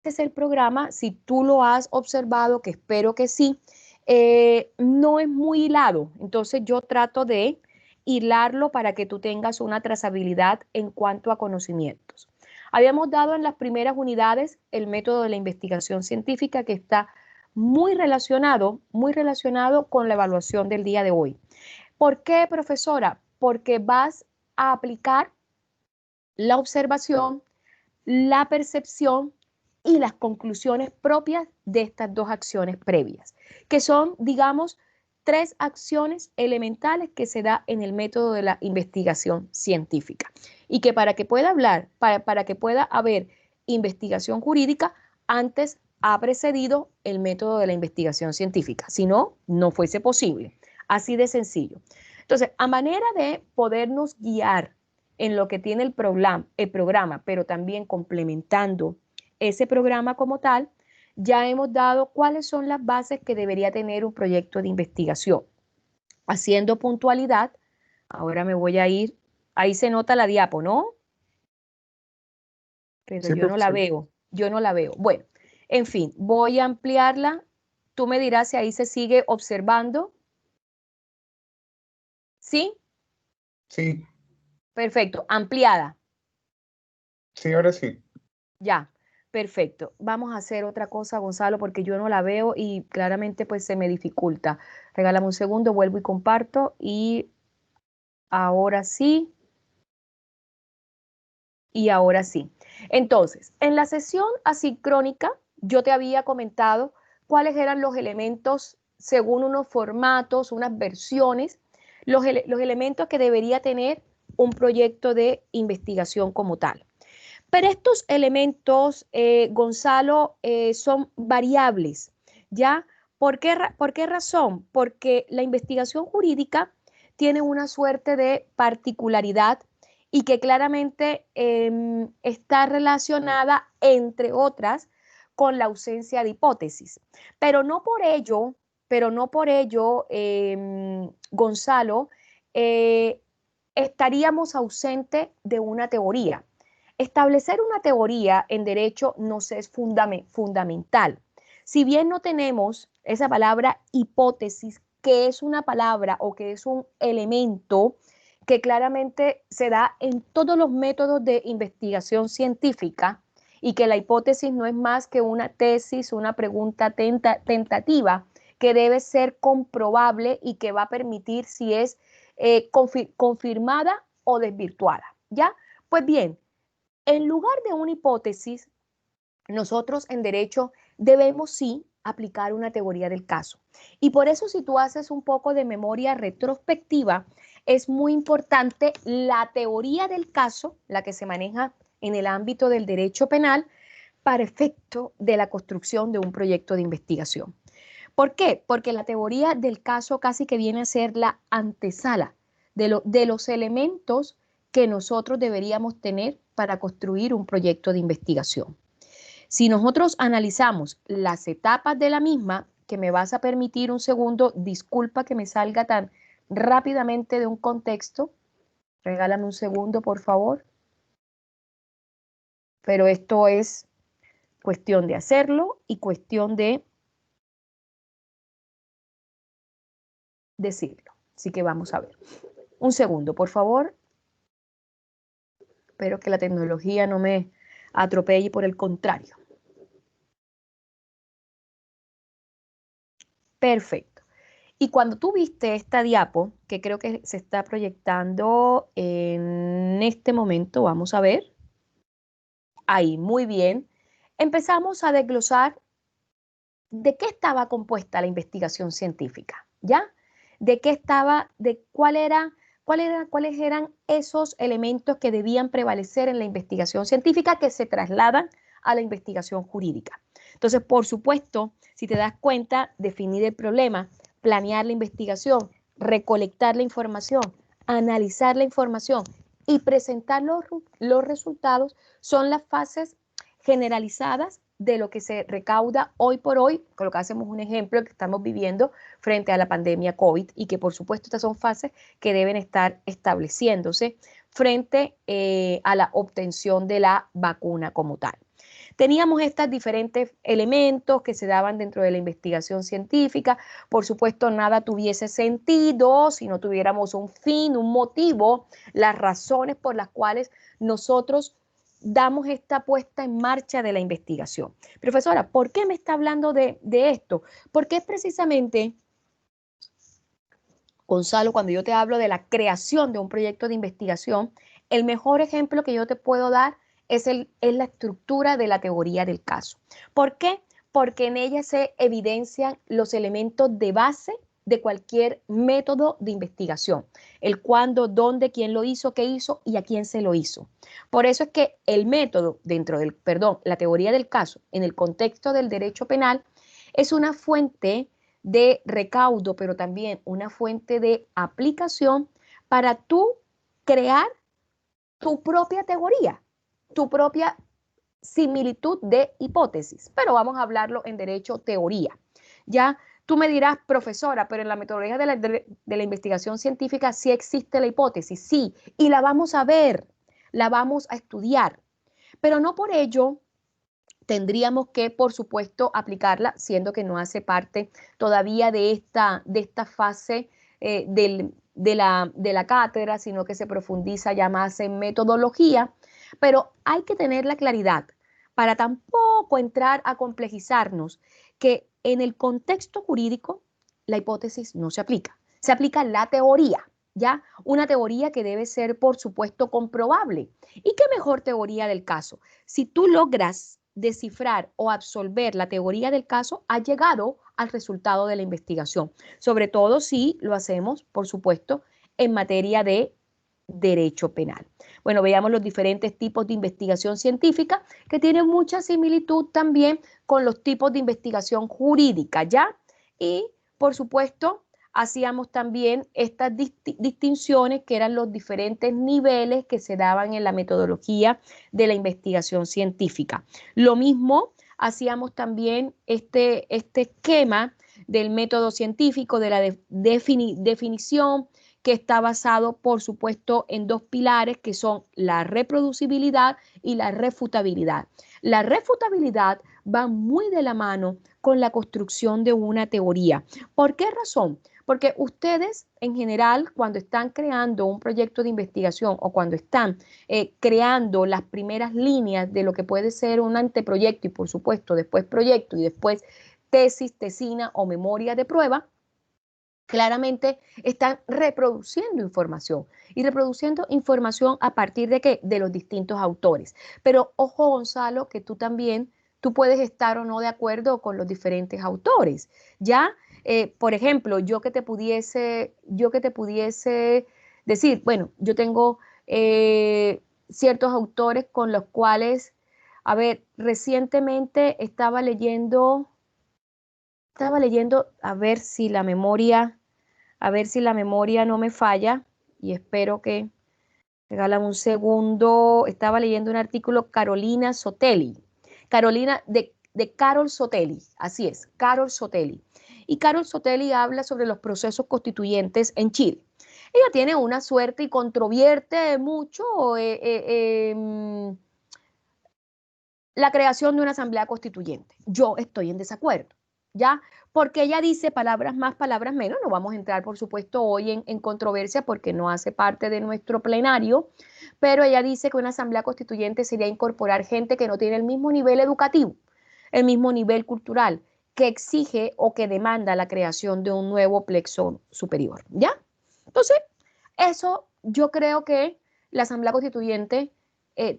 es el programa, si tú lo has observado, que espero que sí, no es muy hilado. Entonces yo trato de hilarlo para que tú tengas una trazabilidad en cuanto a conocimientos. Habíamos dado en las primeras unidades el método de la investigación científica, que está muy relacionado con la evaluación del día de hoy. ¿Por qué, profesora? Porque vas a aplicar la observación, la percepción y las conclusiones propias de estas dos acciones previas, que son, digamos, tres acciones elementales que se da en el método de la investigación científica. Y que para que pueda hablar, para que pueda haber investigación jurídica, antes ha precedido el método de la investigación científica. Si no, no fuese posible. Así de sencillo. Entonces, a manera de podernos guiar en lo que tiene el programa, pero también complementando ese programa como tal, ya hemos dado cuáles son las bases que debería tener un proyecto de investigación. Haciendo puntualidad, ahora me voy a ir, ahí se nota la diapo, ¿no? Pero Sí, yo no la profesor. veo, yo no la veo. Bueno, en fin, voy a ampliarla. Tú me dirás si ahí se sigue observando. ¿Sí? Sí, Perfecto, ampliada. sí, ahora sí. Ya, perfecto. Vamos a hacer otra cosa, Gonzalo, porque yo no la veo y claramente pues se me dificulta. Regálame un segundo, vuelvo y comparto y ahora sí, y ahora sí. Entonces, en la sesión asincrónica yo te había comentado cuáles eran los elementos según unos formatos, unas versiones, los elementos que debería tener un proyecto de investigación como tal. Pero estos elementos, Gonzalo, son variables, ¿ya? ¿Por qué razón? Porque la investigación jurídica tiene una suerte de particularidad y que claramente está relacionada, entre otras, con la ausencia de hipótesis. Pero no por ello, Gonzalo, eh, estaríamos ausentes de una teoría. Establecer una teoría en derecho nos es fundamental. Si bien no tenemos esa palabra hipótesis, que es una palabra o que es un elemento que claramente se da en todos los métodos de investigación científica y que la hipótesis no es más que una tesis, una pregunta tentativa que debe ser comprobable y que va a permitir si es confirmada o desvirtuada. ¿Ya? Pues bien, en lugar de una hipótesis, nosotros en derecho debemos sí aplicar una teoría del caso. Y por eso si tú haces un poco de memoria retrospectiva, es muy importante la teoría del caso, la que se maneja en el ámbito del derecho penal, para efecto de la construcción de un proyecto de investigación. ¿Por qué? Porque la teoría del caso casi que viene a ser la antesala de los elementos que nosotros deberíamos tener para construir un proyecto de investigación. Si nosotros analizamos las etapas de la misma, que me vas a permitir un segundo, disculpa que me salga tan rápidamente de un contexto, regálame un segundo, por favor, pero esto es cuestión de hacerlo y cuestión de decirlo. Así que vamos a ver. Un segundo, por favor. Espero que la tecnología no me atropelle, por el contrario. Perfecto. Y cuando tú viste esta diapo, que creo que se está proyectando en este momento, vamos a ver. Ahí, muy bien. Empezamos a desglosar de qué estaba compuesta la investigación científica, ¿ya? De qué estaba, de cuáles eran esos elementos que debían prevalecer en la investigación científica que se trasladan a la investigación jurídica. Entonces, por supuesto, si te das cuenta, definir el problema, planear la investigación, recolectar la información, analizar la información y presentar los resultados son las fases generalizadas de lo que se recauda hoy por hoy, con lo que hacemos un ejemplo que estamos viviendo frente a la pandemia COVID y que por supuesto estas son fases que deben estar estableciéndose frente a la obtención de la vacuna como tal. Teníamos estos diferentes elementos que se daban dentro de la investigación científica. Por supuesto, nada tuviese sentido si no tuviéramos un fin, un motivo, las razones por las cuales nosotros damos esta puesta en marcha de la investigación. Profesora, ¿por qué me está hablando de esto? Porque es precisamente, Gonzalo, cuando yo te hablo de la creación de un proyecto de investigación, el mejor ejemplo que yo te puedo dar es la estructura de la teoría del caso. ¿Por qué? Porque en ella se evidencian los elementos de base de cualquier método de investigación. El cuándo, dónde, quién lo hizo, qué hizo y a quién se lo hizo. Por eso es que el método la teoría del caso en el contexto del derecho penal es una fuente de recaudo, pero también una fuente de aplicación para tú crear tu propia teoría, tu propia similitud de hipótesis. Pero vamos a hablarlo en derecho teoría. Ya tú me dirás, profesora, pero en la metodología de la investigación científica sí existe la hipótesis, sí, y la vamos a ver, la vamos a estudiar, pero no por ello tendríamos que, por supuesto, aplicarla, siendo que no hace parte todavía de esta fase de la cátedra, sino que se profundiza ya más en metodología, pero hay que tener la claridad para tampoco entrar a complejizarnos que en el contexto jurídico la hipótesis no se aplica la teoría. ¿Ya? Una teoría que debe ser, por supuesto, comprobable. ¿Y qué mejor teoría del caso? Si tú logras descifrar o absolver la teoría del caso, has llegado al resultado de la investigación, sobre todo si lo hacemos, por supuesto, en materia de derecho penal. Bueno, veamos los diferentes tipos de investigación científica que tienen mucha similitud también con los tipos de investigación jurídica, ¿ya? Y, por supuesto, hacíamos también estas distinciones que eran los diferentes niveles que se daban en la metodología de la investigación científica. Lo mismo hacíamos también este esquema del método científico, de la definición, que está basado, por supuesto, en dos pilares que son la reproducibilidad y la refutabilidad. La refutabilidad va muy de la mano con la construcción de una teoría. ¿Por qué razón? Porque ustedes, en general, cuando están creando un proyecto de investigación o cuando están creando las primeras líneas de lo que puede ser un anteproyecto y, por supuesto, después proyecto y después tesis, tesina o memoria de prueba, claramente están reproduciendo información y reproduciendo información a partir de qué? De los distintos autores. Pero ojo, Gonzalo, que tú puedes estar o no de acuerdo con los diferentes autores. Ya, por ejemplo, yo que te pudiese decir, bueno, yo tengo ciertos autores con los cuales, a ver, recientemente a ver si la memoria no me falla y espero que, regálame un segundo, estaba leyendo un artículo de Carol Soteli, así es, Carol Soteli. Y Carol Soteli habla sobre los procesos constituyentes en Chile. Ella tiene una suerte y controvierte mucho la creación de una asamblea constituyente. Yo estoy en desacuerdo, ¿ya? Porque ella dice palabras más, palabras menos. No vamos a entrar, por supuesto, hoy en controversia porque no hace parte de nuestro plenario, pero ella dice que una asamblea constituyente sería incorporar gente que no tiene el mismo nivel educativo, el mismo nivel cultural, que exige o que demanda la creación de un nuevo plexo superior, ¿ya? Entonces, eso yo creo que la asamblea constituyente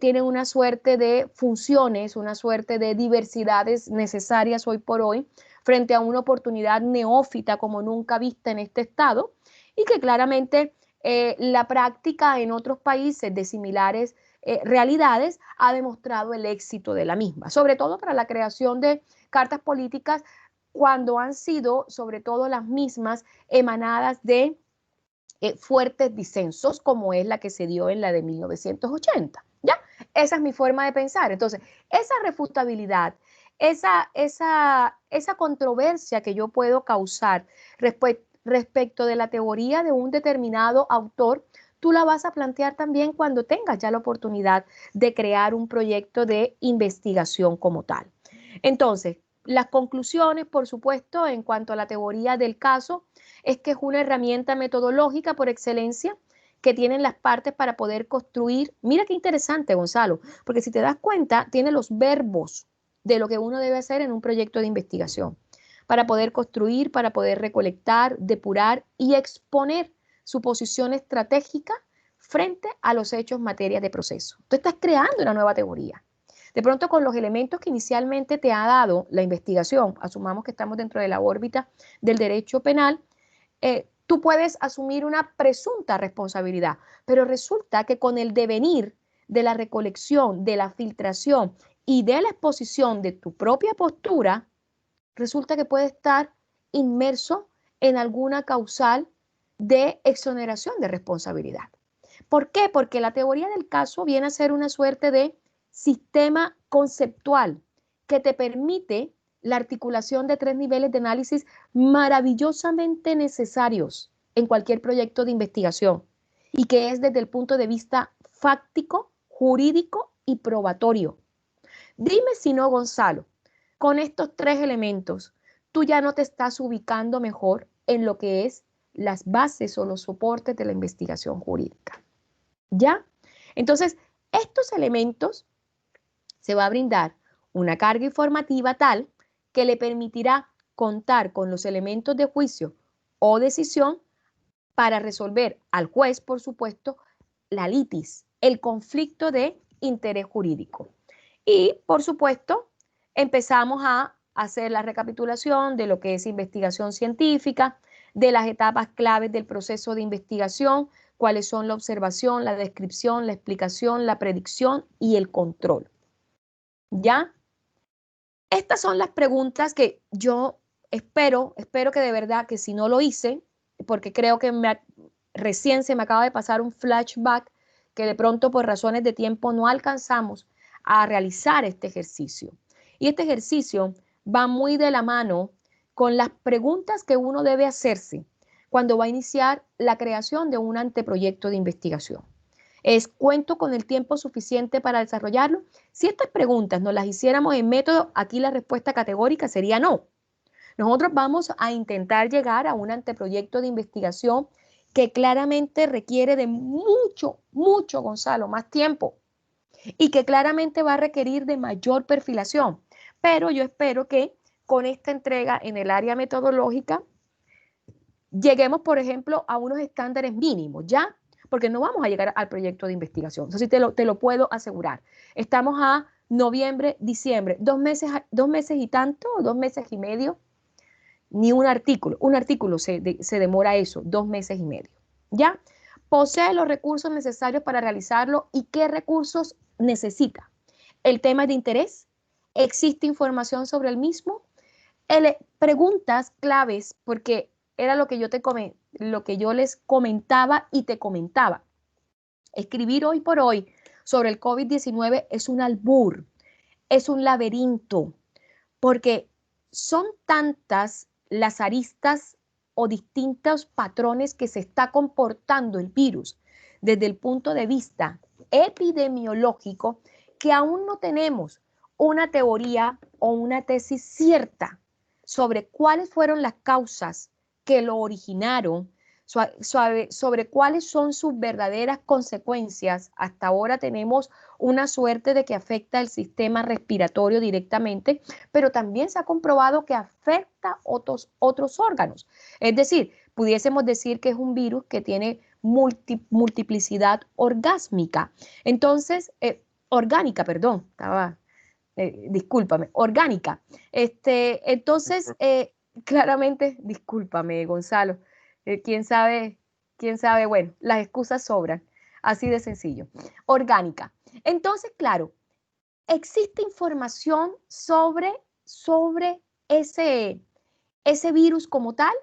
tienen una suerte de funciones, una suerte de diversidades necesarias hoy por hoy frente a una oportunidad neófita como nunca vista en este estado y que claramente la práctica en otros países de similares realidades ha demostrado el éxito de la misma, sobre todo para la creación de cartas políticas cuando han sido sobre todo las mismas emanadas de fuertes disensos como es la que se dio en la de 1980. ¿Ya? Esa es mi forma de pensar. Entonces, esa refutabilidad, esa controversia que yo puedo causar respecto de la teoría de un determinado autor, tú la vas a plantear también cuando tengas ya la oportunidad de crear un proyecto de investigación como tal. Entonces, las conclusiones, por supuesto, en cuanto a la teoría del caso, es que es una herramienta metodológica por excelencia que tienen las partes para poder construir. Mira qué interesante, Gonzalo, porque si te das cuenta, tiene los verbos de lo que uno debe hacer en un proyecto de investigación para poder construir, para poder recolectar, depurar y exponer su posición estratégica frente a los hechos materia de proceso. Tú estás creando una nueva teoría. De pronto, con los elementos que inicialmente te ha dado la investigación, asumamos que estamos dentro de la órbita del derecho penal, tú puedes asumir una presunta responsabilidad, pero resulta que con el devenir de la recolección, de la filtración y de la exposición de tu propia postura, resulta que puede estar inmerso en alguna causal de exoneración de responsabilidad. ¿Por qué? Porque la teoría del caso viene a ser una suerte de sistema conceptual que te permite la articulación de 3 niveles de análisis maravillosamente necesarios en cualquier proyecto de investigación y que es desde el punto de vista fáctico, jurídico y probatorio. Dime si no, Gonzalo, con estos 3 elementos, tú ya no te estás ubicando mejor en lo que es las bases o los soportes de la investigación jurídica. ¿Ya? Entonces, estos elementos se va a brindar una carga informativa tal que le permitirá contar con los elementos de juicio o decisión para resolver al juez, por supuesto, la litis, el conflicto de interés jurídico. Y, por supuesto, empezamos a hacer la recapitulación de lo que es investigación científica, de las etapas claves del proceso de investigación, cuáles son la observación, la descripción, la explicación, la predicción y el control. ¿Ya? Estas son las preguntas que yo espero que de verdad, que si no lo hice, porque creo que recién se me acaba de pasar un flashback que de pronto por razones de tiempo no alcanzamos a realizar este ejercicio. Y este ejercicio va muy de la mano con las preguntas que uno debe hacerse cuando va a iniciar la creación de un anteproyecto de investigación. ¿Cuento con el tiempo suficiente para desarrollarlo? Si estas preguntas nos las hiciéramos en método, aquí la respuesta categórica sería no. Nosotros vamos a intentar llegar a un anteproyecto de investigación que claramente requiere de mucho, Gonzalo, más tiempo y que claramente va a requerir de mayor perfilación. Pero yo espero que con esta entrega en el área metodológica lleguemos, por ejemplo, a unos estándares mínimos, ¿ya? Porque no vamos a llegar al proyecto de investigación. Eso sí te lo puedo asegurar. Estamos a noviembre, diciembre, 2 meses y tanto, 2 meses y medio, ni un artículo. Un artículo se demora eso, 2 meses y medio, ¿ya? Posee los recursos necesarios para realizarlo y qué recursos necesita. El tema de interés, existe información sobre el mismo, preguntas claves, porque era lo que yo les comentaba y te comentaba. Escribir hoy por hoy sobre el COVID-19 es un albur, es un laberinto, porque son tantas las aristas o distintos patrones que se está comportando el virus desde el punto de vista epidemiológico que aún no tenemos una teoría o una tesis cierta sobre cuáles fueron las causas que lo originaron, sobre cuáles son sus verdaderas consecuencias. Hasta ahora tenemos una suerte de que afecta el sistema respiratorio directamente, pero también se ha comprobado que afecta otros órganos. Es decir, pudiésemos decir que es un virus que tiene multiplicidad orgásmica. Entonces, orgánica, perdón, discúlpame, orgánica. Entonces, claramente, discúlpame, Gonzalo, quién sabe, bueno, las excusas sobran, así de sencillo. Orgánica. Entonces, claro, existe información sobre ese virus como tal.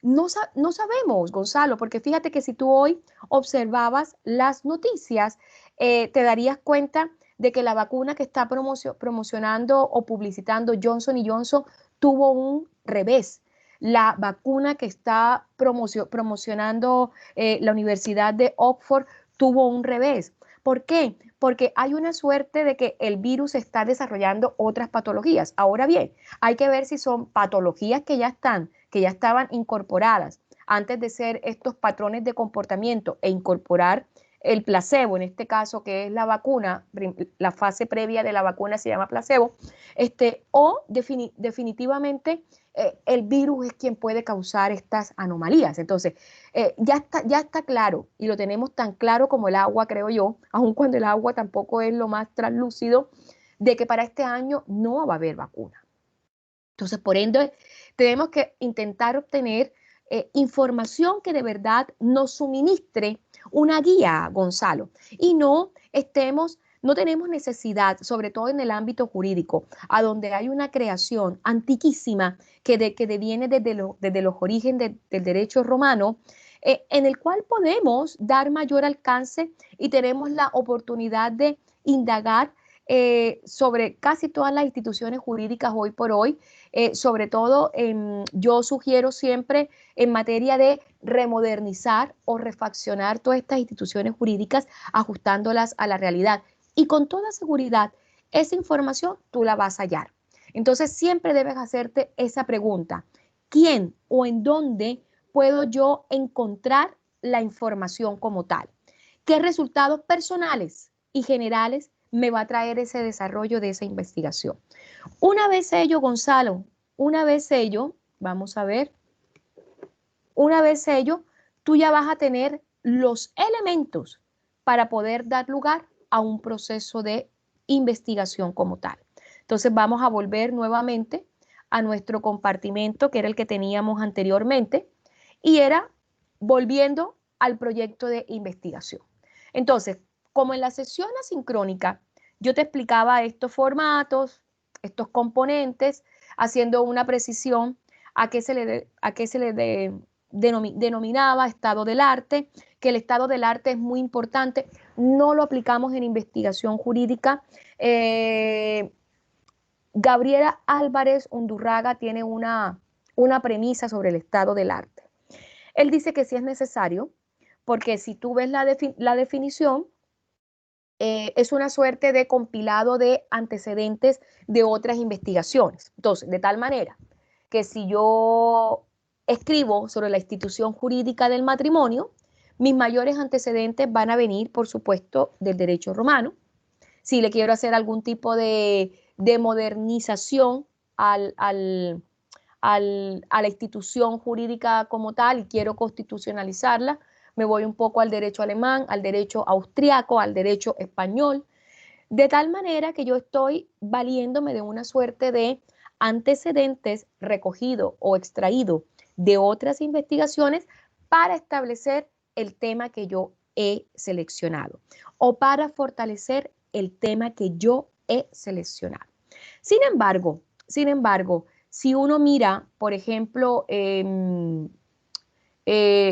No sabemos, Gonzalo, porque fíjate que si tú hoy observabas las noticias, te darías cuenta de que la vacuna que está promocionando o publicitando Johnson & Johnson tuvo un revés. la vacuna que está promocionando la Universidad de Oxford tuvo un revés. ¿Por qué? Porque hay una suerte de que el virus está desarrollando otras patologías. Ahora bien, hay que ver si son patologías que ya estaban incorporadas antes de ser estos patrones de comportamiento e incorporar el placebo, en este caso que es la vacuna, la fase previa de la vacuna se llama placebo, o definitivamente el virus es quien puede causar estas anomalías. Entonces, ya está claro, y lo tenemos tan claro como el agua, creo yo, aun cuando el agua tampoco es lo más translúcido, de que para este año no va a haber vacuna. Entonces, por ende, tenemos que intentar obtener información que de verdad nos suministre una guía, Gonzalo, y no tenemos necesidad, sobre todo en el ámbito jurídico, a donde hay una creación antiquísima que deviene desde los orígenes del derecho romano, en el cual podemos dar mayor alcance y tenemos la oportunidad de indagar sobre casi todas las instituciones jurídicas hoy por hoy, sobre todo yo sugiero siempre en materia de remodernizar o refaccionar todas estas instituciones jurídicas, ajustándolas a la realidad. Y con toda seguridad, esa información tú la vas a hallar. Entonces siempre debes hacerte esa pregunta: ¿quién o en dónde puedo yo encontrar la información como tal? ¿Qué resultados personales y generales me va a traer ese desarrollo de esa investigación? Una vez ello, Gonzalo, una vez ello, vamos a ver, una vez ello, tú ya vas a tener los elementos para poder dar lugar a un proceso de investigación como tal. Entonces vamos a volver nuevamente a nuestro compartimento, que era el que teníamos anteriormente, y era volviendo al proyecto de investigación. Entonces, como en la sesión asincrónica, yo te explicaba estos formatos, estos componentes, haciendo una precisión a qué se le denominaba estado del arte, que el estado del arte es muy importante, no lo aplicamos en investigación jurídica. Gabriela Álvarez Undurraga tiene una premisa sobre el estado del arte. Él dice que sí es necesario, porque si tú ves la definición, es una suerte de compilado de antecedentes de otras investigaciones. Entonces, de tal manera que si yo escribo sobre la institución jurídica del matrimonio, mis mayores antecedentes van a venir, por supuesto, del derecho romano. Si le quiero hacer algún tipo de modernización a la institución jurídica como tal y quiero constitucionalizarla, me voy un poco al derecho alemán, al derecho austriaco, al derecho español, de tal manera que yo estoy valiéndome de una suerte de antecedentes recogido o extraído de otras investigaciones para establecer el tema que yo he seleccionado o para fortalecer el tema que yo he seleccionado. Sin embargo, si uno mira, por ejemplo,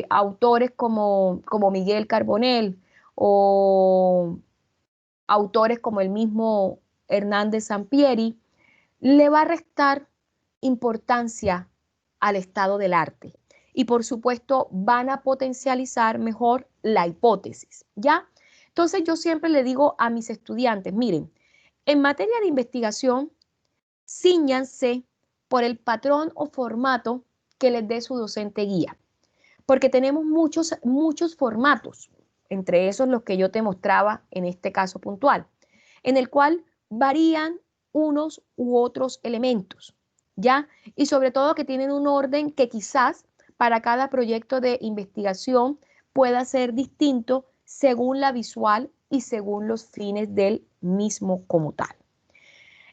autores como Miguel Carbonell o autores como el mismo Hernández Sampieri, le va a restar importancia al estado del arte. Y por supuesto van a potencializar mejor la hipótesis, ¿ya? Entonces yo siempre le digo a mis estudiantes, miren, en materia de investigación, cíñanse por el patrón o formato que les dé su docente guía, porque tenemos muchos formatos, entre esos los que yo te mostraba en este caso puntual, en el cual varían unos u otros elementos, ¿ya? Y sobre todo que tienen un orden que quizás para cada proyecto de investigación pueda ser distinto según la visual y según los fines del mismo como tal.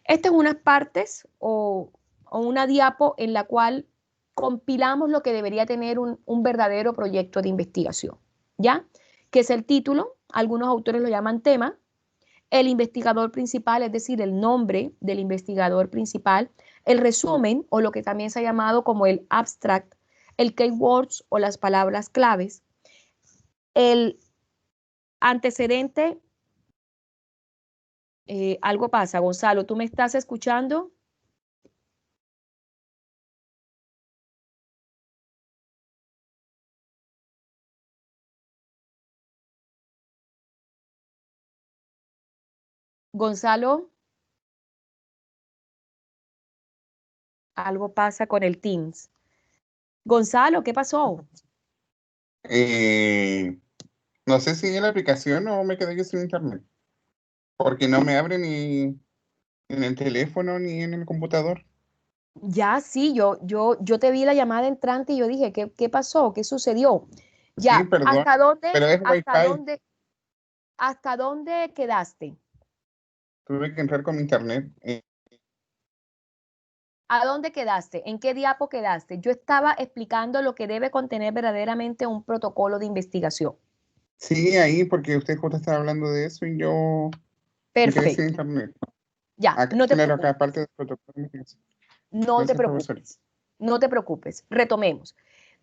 Esta es unas partes o una diapo en la cual compilamos lo que debería tener un verdadero proyecto de investigación, ¿ya? Que es el título, algunos autores lo llaman tema, el investigador principal, es decir, el nombre del investigador principal, el resumen o lo que también se ha llamado como el abstract, el keywords o las palabras claves, el antecedente. Algo pasa, Gonzalo, ¿tú me estás escuchando? Gonzalo, algo pasa con el Teams. Gonzalo, ¿qué pasó? Eh, no sé si en la aplicación o me quedé yo sin internet, porque no me abre ni en el teléfono ni en el computador. Ya, sí, yo te vi la llamada entrante y yo dije, ¿qué pasó? ¿Qué sucedió? Sí, Ya, perdón, pero es Wi-Fi. hasta dónde quedaste? Tuve que entrar con mi internet. ¿A dónde quedaste? ¿En qué diapo quedaste? Yo estaba explicando lo que debe contener verdaderamente un protocolo de investigación. Sí, ahí, porque usted justo estaba hablando de eso y yo me quedé sin Perfecto. internet. Ya, Acá, no te claro, acá preocupes. aparte del protocolo de investigación. No te Gracias, profesor. preocupes, no te preocupes. Retomemos.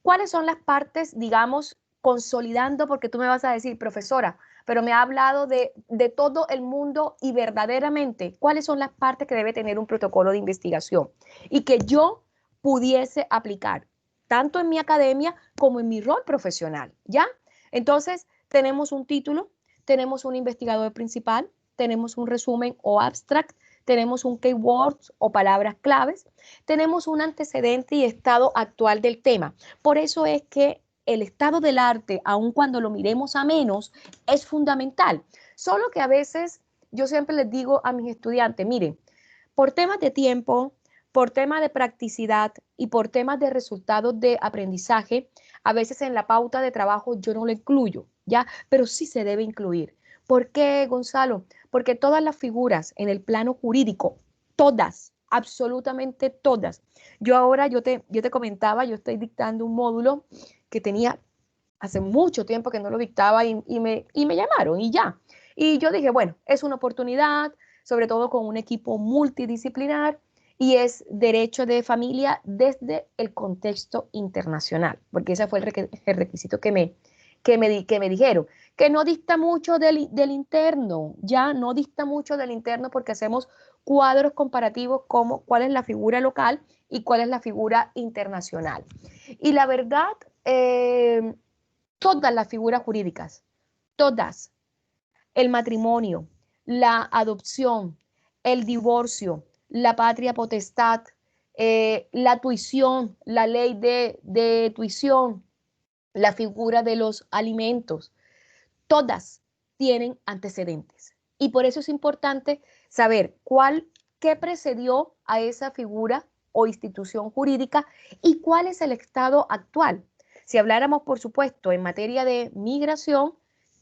¿Cuáles son las partes, digamos, consolidando? Porque tú me vas a decir, profesora, pero me ha hablado de todo el mundo y verdaderamente, ¿cuáles son las partes que debe tener un protocolo de investigación? Y que yo pudiese aplicar, tanto en mi academia como en mi rol profesional, ¿ya? Entonces, tenemos un título, tenemos un investigador principal, tenemos un resumen o abstract, tenemos un keywords o palabras claves, tenemos un antecedente y estado actual del tema. Por eso es que el estado del arte, aun cuando lo miremos a menos, es fundamental. Solo que a veces yo siempre les digo a mis estudiantes, miren, por temas de tiempo, por temas de practicidad y por temas de resultados de aprendizaje, a veces en la pauta de trabajo yo no lo incluyo, ¿ya? Pero sí se debe incluir. ¿Por qué, Gonzalo? Porque todas las figuras en el plano jurídico, todas, absolutamente todas. Yo te comentaba, yo estoy dictando un módulo que tenía hace mucho tiempo que no lo dictaba y me llamaron y ya. Y yo dije, bueno, es una oportunidad, sobre todo con un equipo multidisciplinar y es derecho de familia desde el contexto internacional, porque ese fue el requisito que me dijeron, que no dista mucho del interno, ya no dista mucho del interno porque hacemos cuadros comparativos como cuál es la figura local y cuál es la figura internacional. Y la verdad, todas las figuras jurídicas, todas, el matrimonio, la adopción, el divorcio, la patria potestad, la tuición, la ley de tuición, la figura de los alimentos, todas tienen antecedentes. Y por eso es importante saber qué precedió a esa figura o institución jurídica y cuál es el estado actual. Si habláramos, por supuesto, en materia de migración,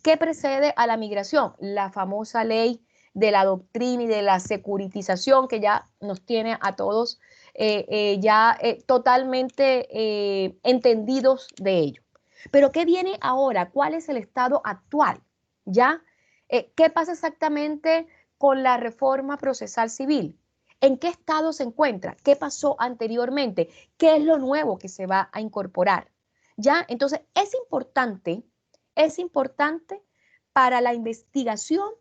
¿qué precede a la migración? La famosa ley de la doctrina y de la securitización que ya nos tiene a todos totalmente entendidos de ello. Pero ¿qué viene ahora? ¿Cuál es el estado actual? ¿Ya? ¿Qué pasa exactamente con la reforma procesal civil? ¿En qué estado se encuentra? ¿Qué pasó anteriormente? ¿Qué es lo nuevo que se va a incorporar? ¿Ya? Entonces, es importante para la investigación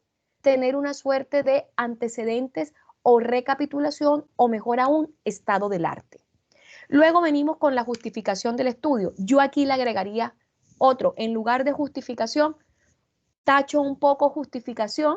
tener una suerte de antecedentes o recapitulación o mejor aún, estado del arte. Luego venimos con la justificación del estudio. Yo aquí le agregaría otro. En lugar de justificación, tacho un poco justificación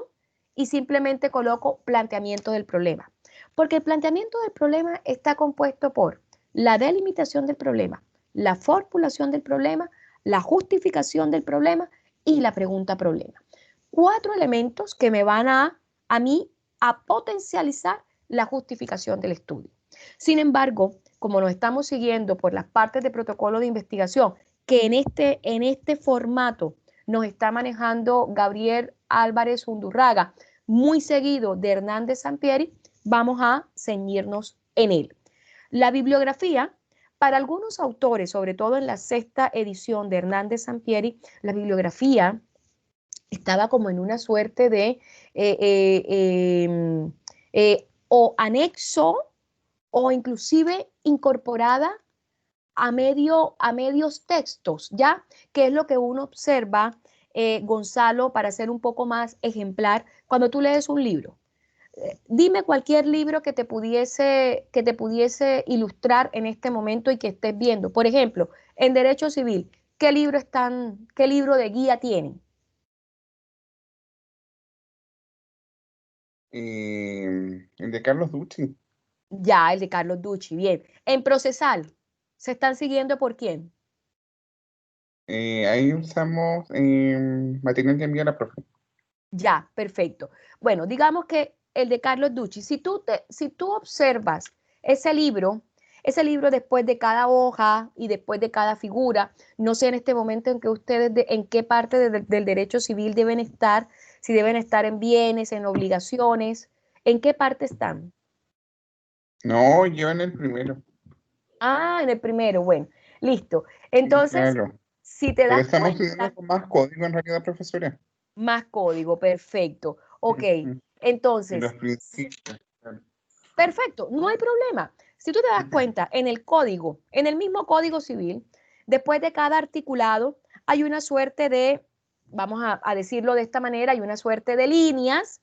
y simplemente coloco planteamiento del problema. Porque el planteamiento del problema está compuesto por la delimitación del problema, la formulación del problema, la justificación del problema y la pregunta problema. 4 elementos que me van a mí a potencializar la justificación del estudio. Sin embargo, como nos estamos siguiendo por las partes de protocolo de investigación, que en este formato nos está manejando Gabriel Álvarez Undurraga, muy seguido de Hernández Sampieri, vamos a ceñirnos en él. La bibliografía, para algunos autores, sobre todo en la 6ª edición de Hernández Sampieri, la bibliografía estaba como en una suerte de o anexo o inclusive incorporada a medios textos, ¿ya? Que es lo que uno observa, Gonzalo, para ser un poco más ejemplar, cuando tú lees un libro. Dime cualquier libro que te pudiese ilustrar en este momento y que estés viendo. Por ejemplo, en Derecho Civil, qué libro de guía tienen? El de Carlos Ducci. Ya, el de Carlos Ducci, bien. En procesal, ¿se están siguiendo por quién? Ahí usamos material que envía la profe. Ya, perfecto. Bueno, digamos que el de Carlos Ducci, si tú observas ese libro después de cada hoja y después de cada figura, no sé en este momento en que ustedes, en qué parte del derecho civil deben estar, si deben estar en bienes, en obligaciones, ¿en qué parte están? No, yo en el primero. Ah, en el primero, bueno, listo. Sí, Entonces, claro. si te Pero das estamos estudiando cuenta, con más código en realidad, profesora. más código, perfecto. Ok, Ujú. Y los entonces, principios. Claro. perfecto, no hay problema. Si tú te das cuenta, en el código, en el mismo código civil, después de cada articulado, hay una suerte de, vamos a decirlo de esta manera, hay una suerte de líneas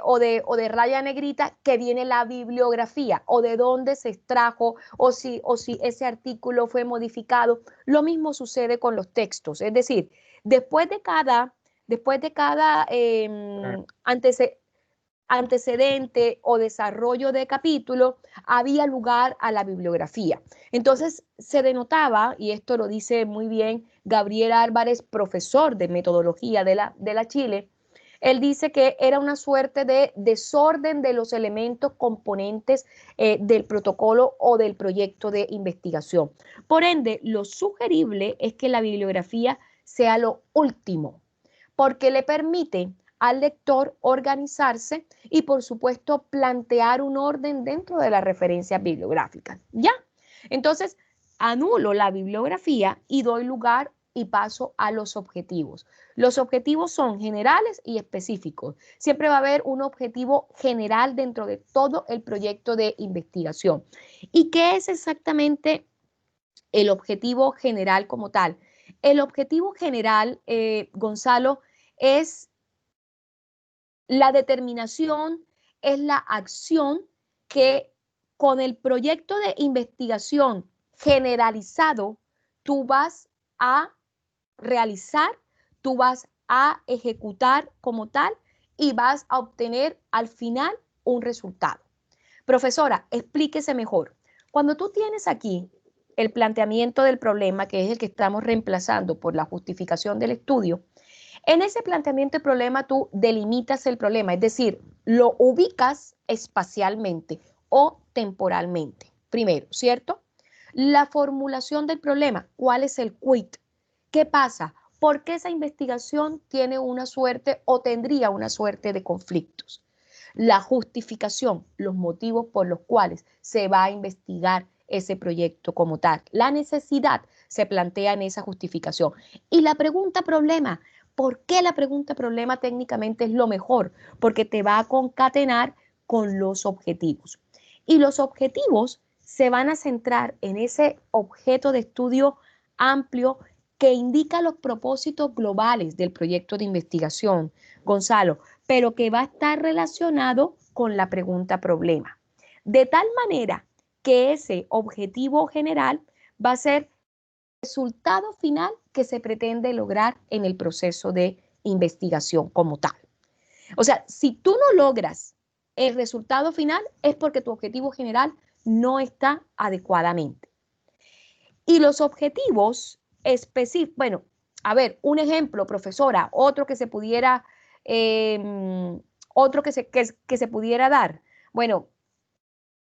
o de raya negrita que viene la bibliografía o de dónde se extrajo o si ese artículo fue modificado. Lo mismo sucede con los textos, es decir, después de cada Claro. antecedente o desarrollo de capítulo, había lugar a la bibliografía. Entonces se denotaba, y esto lo dice muy bien Gabriel Álvarez, profesor de metodología de la Chile, él dice que era una suerte de desorden de los elementos componentes del protocolo o del proyecto de investigación. Por ende, lo sugerible es que la bibliografía sea lo último, porque le permite al lector organizarse y, por supuesto, plantear un orden dentro de las referencias bibliográficas. ¿Ya? Entonces, anulo la bibliografía y doy lugar y paso a los objetivos. Los objetivos son generales y específicos. Siempre va a haber un objetivo general dentro de todo el proyecto de investigación. ¿Y qué es exactamente el objetivo general como tal? El objetivo general, Gonzalo, es la determinación, es la acción que con el proyecto de investigación generalizado tú vas a realizar, tú vas a ejecutar como tal y vas a obtener al final un resultado. Profesora, explíquese mejor. Cuando tú tienes aquí el planteamiento del problema, que es el que estamos reemplazando por la justificación del estudio, en ese planteamiento de problema tú delimitas el problema, es decir, lo ubicas espacialmente o temporalmente. Primero, ¿cierto? La formulación del problema, ¿cuál es el quid? ¿Qué pasa? ¿Por qué esa investigación tiene una suerte o tendría una suerte de conflictos? La justificación, los motivos por los cuales se va a investigar ese proyecto como tal. La necesidad se plantea en esa justificación. Y la pregunta problema, ¿por qué la pregunta problema técnicamente es lo mejor? Porque te va a concatenar con los objetivos. Y los objetivos se van a centrar en ese objeto de estudio amplio que indica los propósitos globales del proyecto de investigación, Gonzalo, pero que va a estar relacionado con la pregunta problema. De tal manera que ese objetivo general va a ser el resultado final que se pretende lograr en el proceso de investigación como tal. O sea, si tú no logras el resultado final es porque tu objetivo general no está adecuadamente. Y los objetivos específicos, bueno, a ver, un ejemplo, profesora, otro que se pudiera, eh, otro que se pudiera dar. Bueno,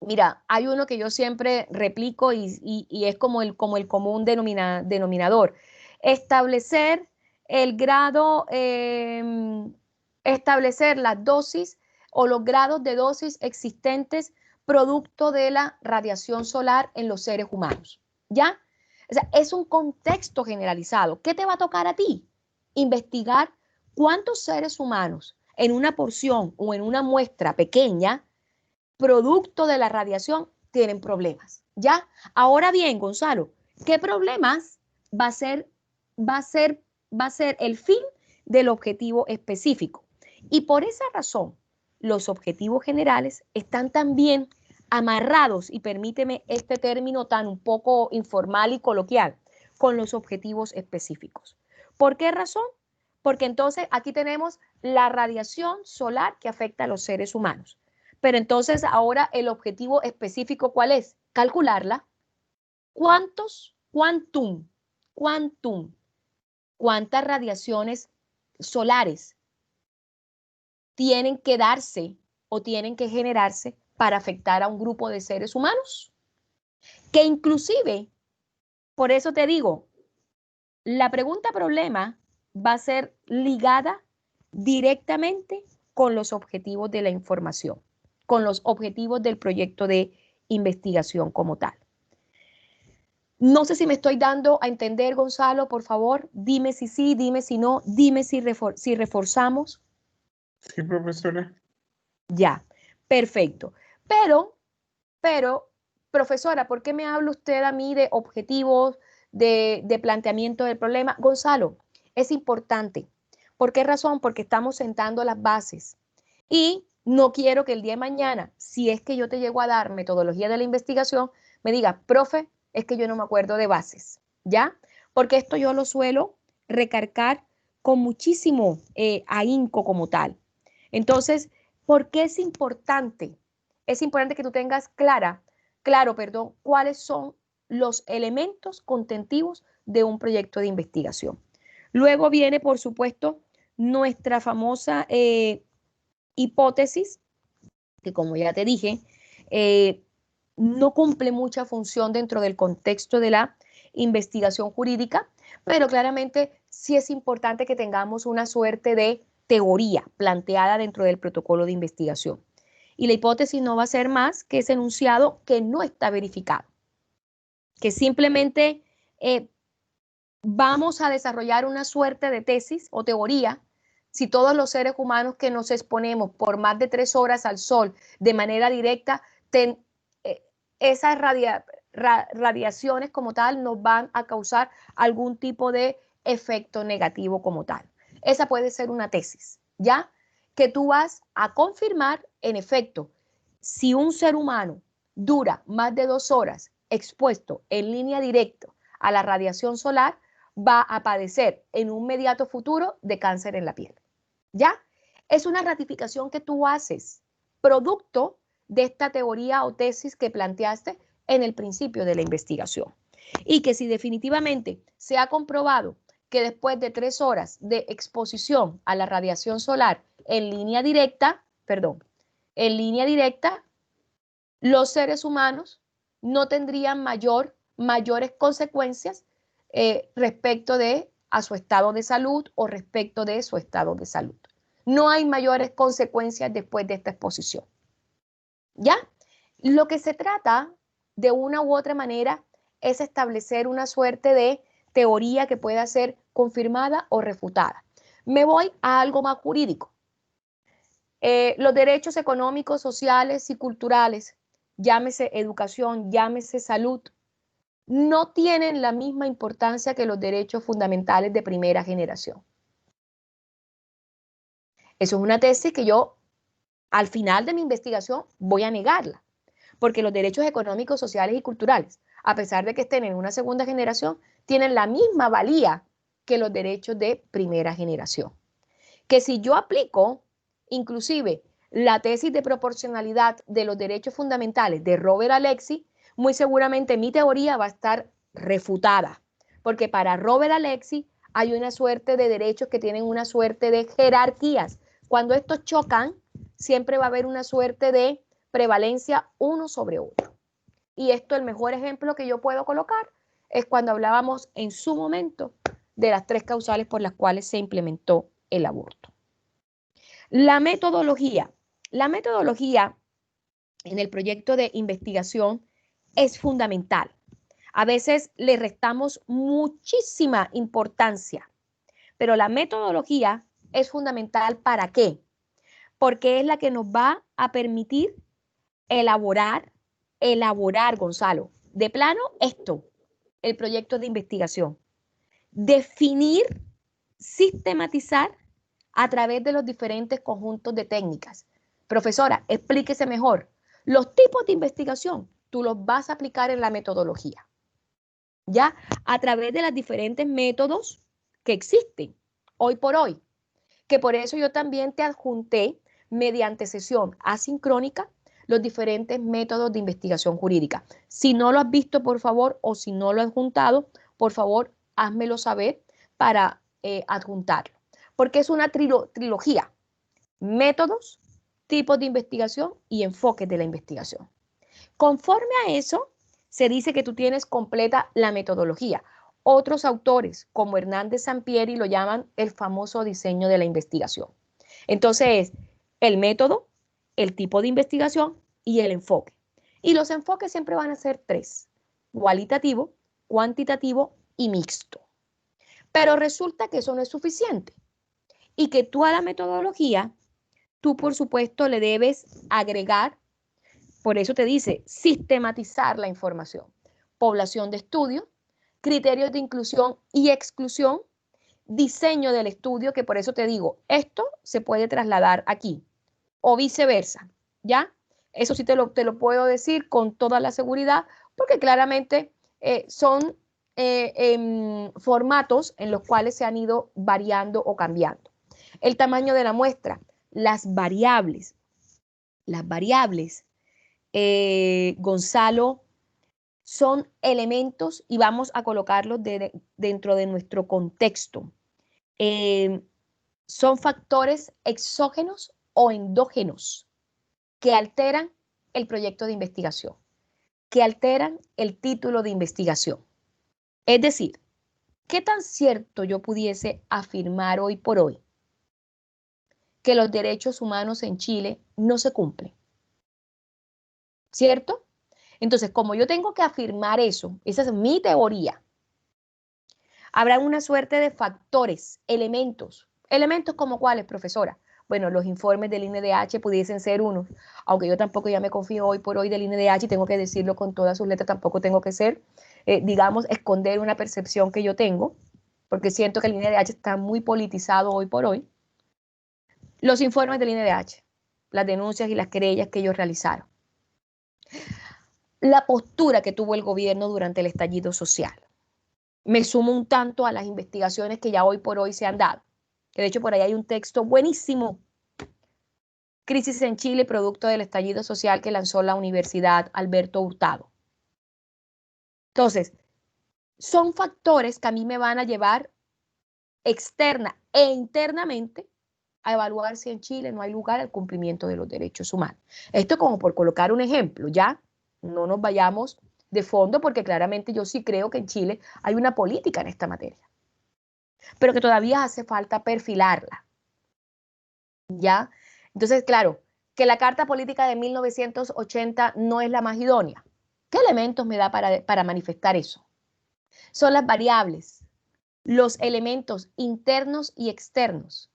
mira, hay uno que yo siempre replico y es como el común denominador. Establecer el grado, establecer las dosis o los grados de dosis existentes producto de la radiación solar en los seres humanos. ¿Ya? O sea, es un contexto generalizado. ¿Qué te va a tocar a ti? Investigar cuántos seres humanos en una porción o en una muestra pequeña producto de la radiación tienen problemas. ¿Ya? Ahora bien, Gonzalo, ¿qué problemas va a ser, va a ser, va a ser el fin del objetivo específico? Y por esa razón, los objetivos generales están también amarrados, y permíteme este término tan un poco informal y coloquial, con los objetivos específicos. ¿Por qué razón? Porque entonces aquí tenemos la radiación solar que afecta a los seres humanos. Pero entonces ahora el objetivo específico, ¿cuál es? Calcularla. Quantum, ¿cuántas radiaciones solares tienen que darse o tienen que generarse para afectar a un grupo de seres humanos? Que inclusive, por eso te digo, la pregunta problema va a ser ligada directamente con los objetivos de la información, con los objetivos del proyecto de investigación como tal. No sé si me estoy dando a entender, Gonzalo, por favor, dime si sí, dime si no, dime si reforzamos. Sí, profesora. Ya, perfecto. Pero, profesora, ¿por qué me habla usted a mí de objetivos, de planteamiento del problema? Gonzalo, es importante. ¿Por qué razón? Porque estamos sentando las bases. Y no quiero que el día de mañana, si es que yo te llego a dar metodología de la investigación, me diga, profe, es que yo no me acuerdo de bases, ¿ya? Porque esto yo lo suelo recargar con muchísimo ahínco como tal. Entonces, ¿por qué es importante? Es importante que tú tengas claro, cuáles son los elementos contentivos de un proyecto de investigación. Luego viene, por supuesto, nuestra famosa hipótesis, que como ya te dije, no cumple mucha función dentro del contexto de la investigación jurídica, pero claramente sí es importante que tengamos una suerte de teoría planteada dentro del protocolo de investigación. Y la hipótesis no va a ser más que ese enunciado que no está verificado, que simplemente vamos a desarrollar una suerte de tesis o teoría si todos los seres humanos que nos exponemos por más de 3 horas al sol de manera directa, esas radiaciones como tal nos van a causar algún tipo de efecto negativo como tal. Esa puede ser una tesis, ¿ya? Que tú vas a confirmar, en efecto, si un ser humano dura más de 2 horas expuesto en línea directa a la radiación solar, va a padecer en un inmediato futuro de cáncer en la piel. ¿Ya? Es una ratificación que tú haces, producto de esta teoría o tesis que planteaste en el principio de la investigación. Y que si definitivamente se ha comprobado que después de 3 horas de exposición a la radiación solar en línea directa, los seres humanos no tendrían mayores consecuencias respecto de a su estado de salud o respecto de su estado de salud. No hay mayores consecuencias después de esta exposición. ¿Ya? Lo que se trata de una u otra manera es establecer una suerte de teoría que pueda ser confirmada o refutada. Me voy a algo más jurídico. Los derechos económicos, sociales y culturales, llámese educación, llámese salud, no tienen la misma importancia que los derechos fundamentales de primera generación. Eso es una tesis que yo, al final de mi investigación, voy a negarla, porque los derechos económicos, sociales y culturales, a pesar de que estén en una segunda generación, tienen la misma valía que los derechos de primera generación. Que si yo aplico, inclusive, la tesis de proporcionalidad de los derechos fundamentales de Robert Alexy, muy seguramente mi teoría va a estar refutada, porque para Robert Alexy hay una suerte de derechos que tienen una suerte de jerarquías. Cuando estos chocan, siempre va a haber una suerte de prevalencia uno sobre otro. Y esto, el mejor ejemplo que yo puedo colocar es cuando hablábamos en su momento de las 3 causales por las cuales se implementó el aborto. La metodología en el proyecto de investigación es fundamental. A veces le restamos muchísima importancia, pero la metodología es fundamental. ¿Para qué? Porque es la que nos va a permitir elaborar, Gonzalo, de plano esto, el proyecto de investigación. Definir, sistematizar a través de los diferentes conjuntos de técnicas. Profesora, explíquese mejor. Los tipos de investigación, tú los vas a aplicar en la metodología, ¿ya? A través de los diferentes métodos que existen. hoy por hoy, que por eso yo también te adjunté mediante sesión asincrónica los diferentes métodos de investigación jurídica. Si no lo has visto, por favor, o si no lo has adjuntado, por favor, házmelo saber para adjuntarlo. Porque es una trilogía, métodos, tipos de investigación y enfoques de la investigación. Conforme a eso, se dice que tú tienes completa la metodología. Otros autores, como Hernández Sampieri, lo llaman el famoso diseño de la investigación. Entonces, el método, el tipo de investigación y el enfoque. Y los enfoques siempre van a ser tres: cualitativo, cuantitativo y mixto. Pero resulta que eso no es suficiente y que tú a la metodología, tú por supuesto le debes agregar, por eso te dice, sistematizar la información, población de estudio, criterios de inclusión y exclusión, diseño del estudio, que por eso te digo, esto se puede trasladar aquí o viceversa, ¿ya? Eso sí te lo puedo decir con toda la seguridad, porque claramente son formatos en los cuales se han ido variando o cambiando. El tamaño de la muestra, las variables, Gonzalo, son elementos y vamos a colocarlos dentro de nuestro contexto. Son factores exógenos o endógenos que alteran el proyecto de investigación, que alteran el título de investigación. Es decir, ¿qué tan cierto yo pudiese afirmar hoy por hoy que los derechos humanos en Chile no se cumplen? ¿Cierto? Entonces, como yo tengo que afirmar eso, esa es mi teoría, habrá una suerte de factores, elementos. ¿Elementos como cuáles, profesora? Bueno, los informes del INDH pudiesen ser unos, aunque yo tampoco ya me confío hoy por hoy del INDH y tengo que decirlo con todas sus letras, tampoco tengo que ser, digamos, esconder una percepción que yo tengo, porque siento que el INDH está muy politizado hoy por hoy. Los informes del INDH, las denuncias y las querellas que ellos realizaron. La postura que tuvo el gobierno durante el estallido social. Me sumo un tanto a las investigaciones que ya hoy por hoy se han dado. Que de hecho por ahí hay un texto buenísimo. Crisis en Chile, producto del estallido social que lanzó la Universidad Alberto Hurtado. Entonces, son factores que a mí me van a llevar externa e internamente a evaluar si en Chile no hay lugar al cumplimiento de los derechos humanos. Esto como por colocar un ejemplo, ya no nos vayamos de fondo porque claramente yo sí creo que en Chile hay una política en esta materia, pero que todavía hace falta perfilarla, ¿ya? Entonces, claro, que la Carta Política de 1980 no es la más idónea. ¿Qué elementos me da para manifestar eso? Son las variables, los elementos internos y externos,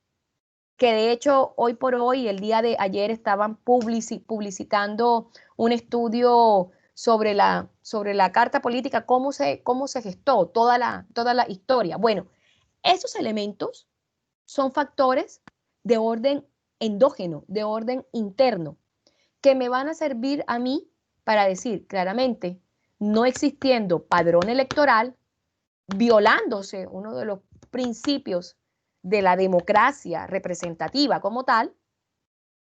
que de hecho hoy por hoy, el día de ayer, estaban publicitando un estudio sobre la Carta Política, cómo se gestó toda la historia. Bueno, esos elementos son factores de orden endógeno, de orden interno, que me van a servir a mí para decir claramente, no existiendo padrón electoral, violándose uno de los principios de la democracia representativa como tal,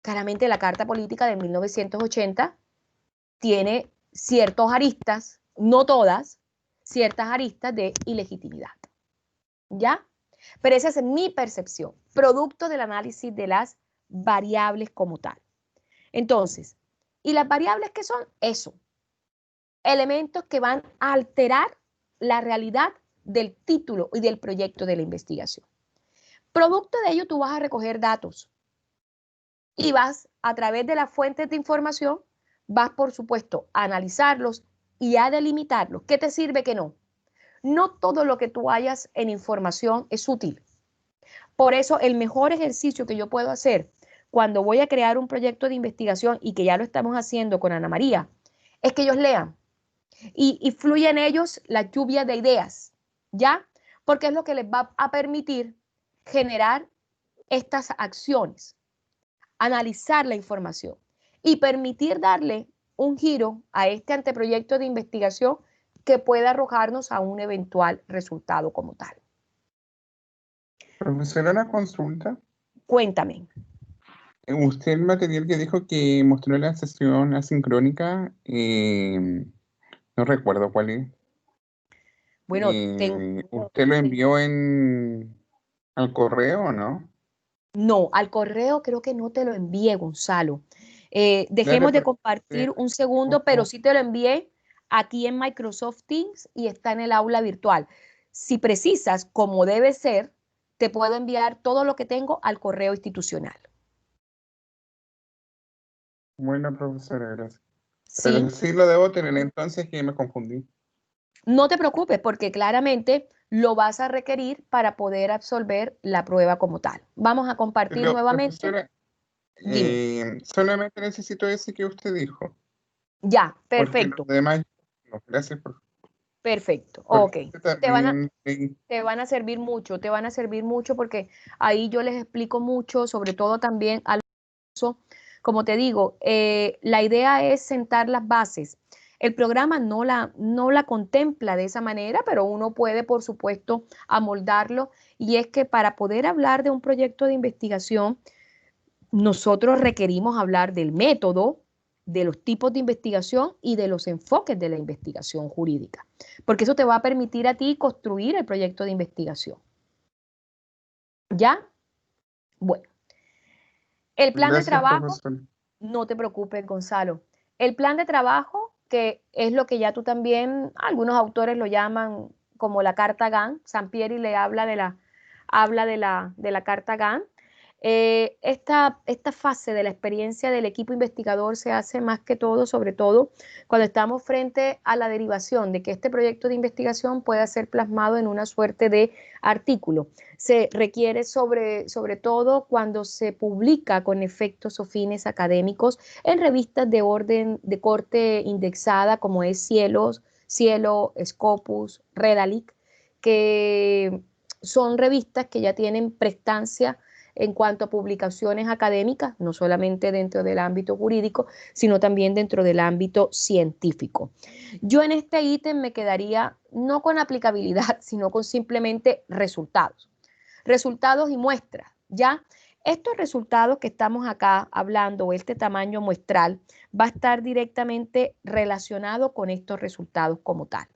claramente la Carta Política de 1980 tiene ciertos aristas, no todas, ciertas aristas de ilegitimidad. ¿Ya? Pero esa es mi percepción, producto del análisis de las variables como tal. Entonces, ¿y las variables qué son? Eso, elementos que van a alterar la realidad del título y del proyecto de la investigación. Producto de ello, tú vas a recoger datos y vas a través de las fuentes de información, vas por supuesto a analizarlos y a delimitarlos. ¿Qué te sirve que no? No todo lo que tú hayas en información es útil. Por eso el mejor ejercicio que yo puedo hacer cuando voy a crear un proyecto de investigación y que ya lo estamos haciendo con Ana María, es que ellos lean y fluya en ellos la lluvia de ideas, ¿ya? Porque es lo que les va a permitir generar estas acciones, analizar la información y permitir darle un giro a este anteproyecto de investigación que pueda arrojarnos a un eventual resultado como tal. Profesora, una consulta. Cuéntame. Usted el material que dijo que mostró en la sesión asincrónica, no recuerdo cuál es. Bueno, ¿Usted lo envió al correo o no? no, al correo creo que no te lo envié, Gonzalo. Dale, Dejemos de porque compartir un por segundo, pero favor. sí te lo envié aquí en Microsoft Teams y está en el aula virtual. Si precisas, como debe ser, te puedo enviar todo lo que tengo al correo institucional. Bueno, profesora, gracias. Pero ¿Sí? sí lo debo tener, entonces que me confundí. No te preocupes porque claramente lo vas a requerir para poder absolver la prueba como tal. Vamos a compartir Pero, nuevamente. profesora, Dime. solamente necesito ese que usted dijo, Ya, porque los perfecto, demás, no, gracias perfecto. porque Ok. usted Te van a, también, te van a servir mucho, te van a servir mucho porque ahí yo les explico mucho, sobre todo también al uso. Como te digo, la idea es sentar las bases. El programa no la contempla de esa manera, pero uno puede, por supuesto, amoldarlo. Y es que para poder hablar de un proyecto de investigación, nosotros requerimos hablar del método, de los tipos de investigación y de los enfoques de la investigación jurídica, porque eso te va a permitir a ti construir el proyecto de investigación. ¿Ya? Bueno, el plan de gracias, trabajo, profesor. no te preocupes, Gonzalo. El plan de trabajo, que es lo que ya tú también, algunos autores lo llaman como la carta GAN, Sampieri le habla de la carta GAN. Esta fase de la experiencia del equipo investigador se hace más que todo, sobre todo, cuando estamos frente a la derivación de que este proyecto de investigación pueda ser plasmado en una suerte de artículo. Se requiere sobre todo cuando se publica con efectos o fines académicos en revistas de orden de corte indexada como es Cielo, Scopus, Redalic, que son revistas que ya tienen prestancia en cuanto a publicaciones académicas, no solamente dentro del ámbito jurídico, sino también dentro del ámbito científico. Yo en este ítem me quedaría no con aplicabilidad, sino con simplemente resultados. Resultados y muestras, ¿ya? Estos resultados que estamos acá hablando, este tamaño muestral, va a estar directamente relacionado con estos resultados como tal.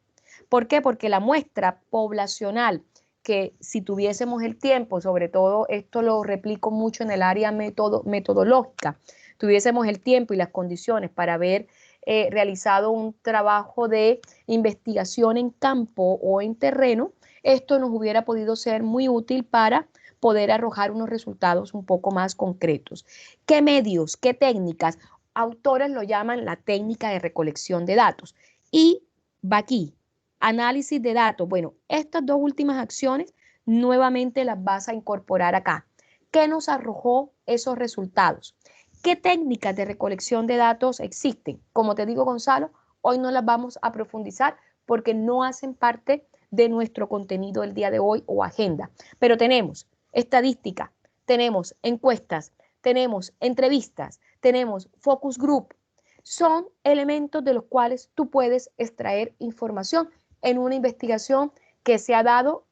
¿Por qué? Porque la muestra poblacional, que si tuviésemos el tiempo, sobre todo esto lo replico mucho en el área metodológica, tuviésemos el tiempo y las condiciones para haber realizado un trabajo de investigación en campo o en terreno, esto nos hubiera podido ser muy útil para poder arrojar unos resultados un poco más concretos. ¿Qué medios, qué técnicas? Autores lo llaman la técnica de recolección de datos. Y va aquí, análisis de datos. Bueno, estas dos últimas acciones nuevamente las vas a incorporar acá. ¿Qué nos arrojó esos resultados? ¿Qué técnicas de recolección de datos existen? Como te digo, Gonzalo, hoy no las vamos a profundizar porque no hacen parte de nuestro contenido el día de hoy o agenda. Pero tenemos estadística, tenemos encuestas, tenemos entrevistas, tenemos focus group. Son elementos de los cuales tú puedes extraer información en una investigación que se ha dado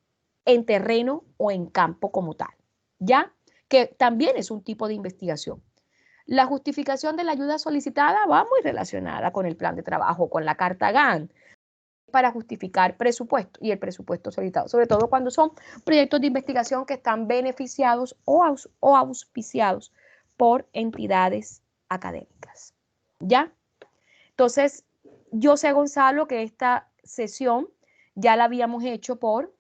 en terreno o en campo como tal, ¿ya? Que también es un tipo de investigación. La justificación de la ayuda solicitada va muy relacionada con el plan de trabajo, con la carta GAN, para justificar presupuesto y el presupuesto solicitado, sobre todo cuando son proyectos de investigación que están beneficiados o auspiciados por entidades académicas. ¿Ya? Entonces, yo sé, Gonzalo, que esta sesión ya la habíamos hecho por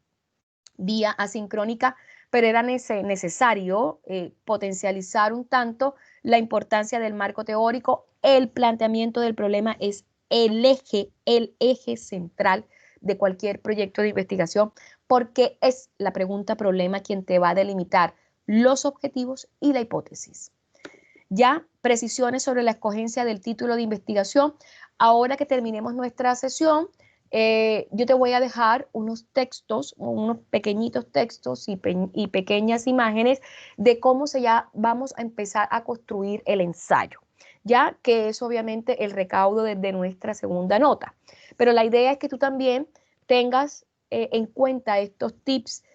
vía asincrónica, pero era necesario potencializar un tanto la importancia del marco teórico. El planteamiento del problema es el eje central de cualquier proyecto de investigación, porque es la pregunta problema quien te va a delimitar los objetivos y la hipótesis. Ya, precisiones sobre la escogencia del título de investigación. Ahora que terminemos nuestra sesión, yo te voy a dejar unos textos, unos pequeñitos textos y pequeñas imágenes de cómo ya vamos a empezar a construir el ensayo, ya que es obviamente el recaudo de nuestra segunda nota. Pero la idea es que tú también tengas en cuenta estos tips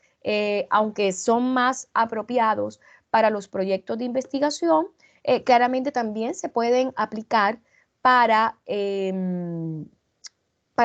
aunque son más apropiados para los proyectos de investigación, claramente también se pueden aplicar para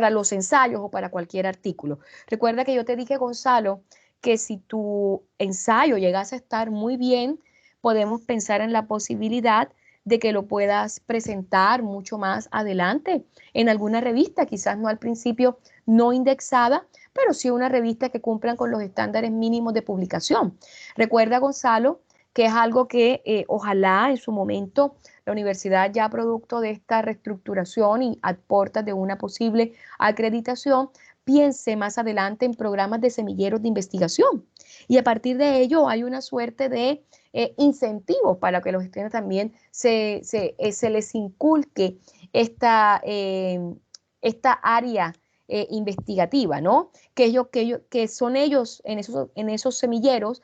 los ensayos o para cualquier artículo. Recuerda que yo te dije, Gonzalo, que si tu ensayo llegase a estar muy bien, podemos pensar en la posibilidad de que lo puedas presentar mucho más adelante en alguna revista, quizás no al principio no indexada, pero sí una revista que cumplan con los estándares mínimos de publicación. Recuerda, Gonzalo, que es algo que ojalá en su momento la universidad, ya producto de esta reestructuración y a puertas de una posible acreditación, piense más adelante en programas de semilleros de investigación. Y a partir de ello hay una suerte de incentivos para que los estudiantes también se les inculque esta área investigativa, ¿no? Que son ellos en esos semilleros,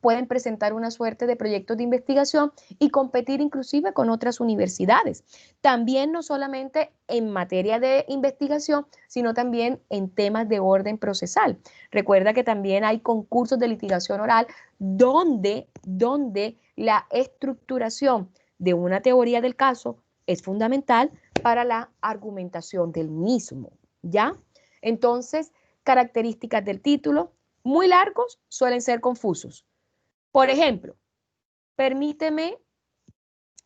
pueden presentar una suerte de proyectos de investigación y competir inclusive con otras universidades. También no solamente en materia de investigación, sino también en temas de orden procesal. Recuerda que también hay concursos de litigación oral donde la estructuración de una teoría del caso es fundamental para la argumentación del mismo, ¿ya? Entonces, características del título, muy largos, suelen ser confusos. Por ejemplo, permíteme,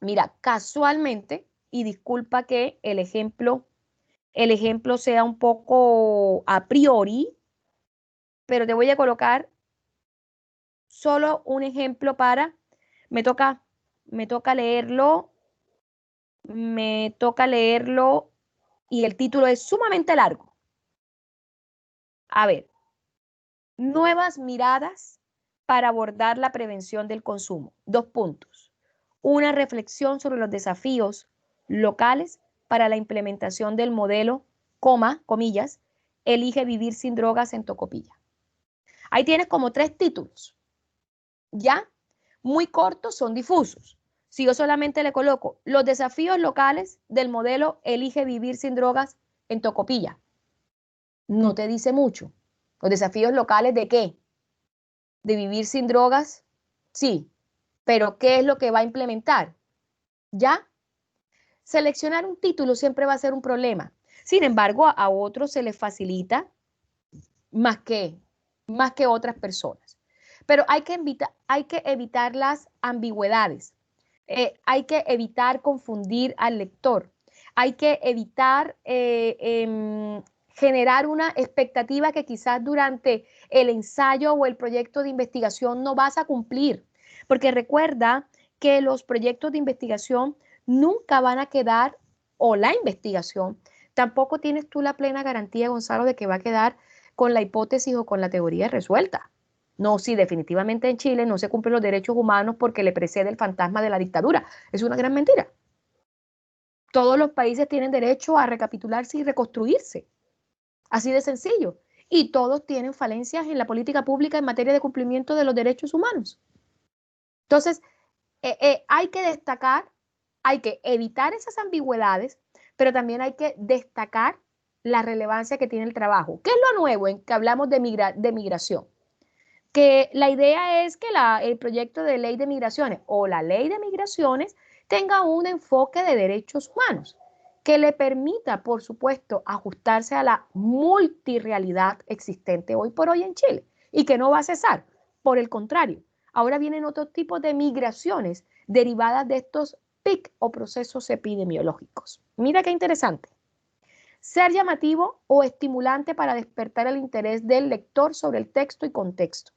mira, casualmente, y disculpa que el ejemplo sea un poco a priori, pero te voy a colocar solo un ejemplo me toca leerlo y el título es sumamente largo. A ver, nuevas miradas para abordar la prevención del consumo. 2 puntos. Una reflexión sobre los desafíos locales para la implementación del modelo, comillas, elige vivir sin drogas en Tocopilla. Ahí tienes como 3 títulos. ¿Ya? Muy cortos, son difusos. Si yo solamente le coloco los desafíos locales del modelo elige vivir sin drogas en Tocopilla, no te dice mucho. ¿Los desafíos locales de qué? ¿De vivir sin drogas? Sí, pero ¿qué es lo que va a implementar? ¿Ya? Seleccionar un título siempre va a ser un problema. Sin embargo, a otros se les facilita más que otras personas. Pero hay que evitar las ambigüedades. Hay que evitar confundir al lector. Hay que evitar generar una expectativa que quizás durante el ensayo o el proyecto de investigación no vas a cumplir. Porque recuerda que los proyectos de investigación nunca van a quedar, o la investigación, tampoco tienes tú la plena garantía, Gonzalo, de que va a quedar con la hipótesis o con la teoría resuelta. No, sí, definitivamente en Chile no se cumplen los derechos humanos porque le precede el fantasma de la dictadura. Es una gran mentira. Todos los países tienen derecho a recapitularse y reconstruirse. Así de sencillo. Y todos tienen falencias en la política pública en materia de cumplimiento de los derechos humanos. Entonces, hay que destacar, hay que evitar esas ambigüedades, pero también hay que destacar la relevancia que tiene el trabajo. ¿Qué es lo nuevo en que hablamos de migración? Que la idea es que el proyecto de ley de migraciones o la ley de migraciones tenga un enfoque de derechos humanos que le permita, por supuesto, ajustarse a la multirrealidad existente hoy por hoy en Chile y que no va a cesar. Por el contrario, ahora vienen otros tipos de migraciones derivadas de estos PIC o procesos epidemiológicos. Mira qué interesante. Ser llamativo o estimulante para despertar el interés del lector sobre el texto y contexto.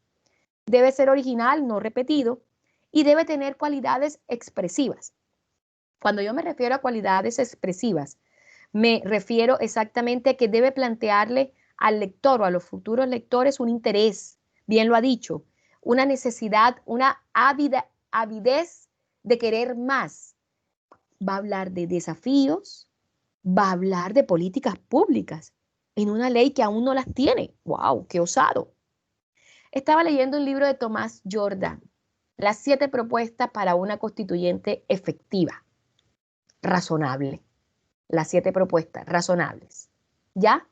Debe ser original, no repetido, y debe tener cualidades expresivas. Cuando yo me refiero a cualidades expresivas, me refiero exactamente a que debe plantearle al lector o a los futuros lectores un interés, bien lo ha dicho, una necesidad, una avidez de querer más. Va a hablar de desafíos, va a hablar de políticas públicas en una ley que aún no las tiene. ¡Wow! ¡Qué osado! Estaba leyendo un libro de Tomás Jordan, Las 7 propuestas para una constituyente efectiva, razonable. Las 7 propuestas razonables. ¿Ya?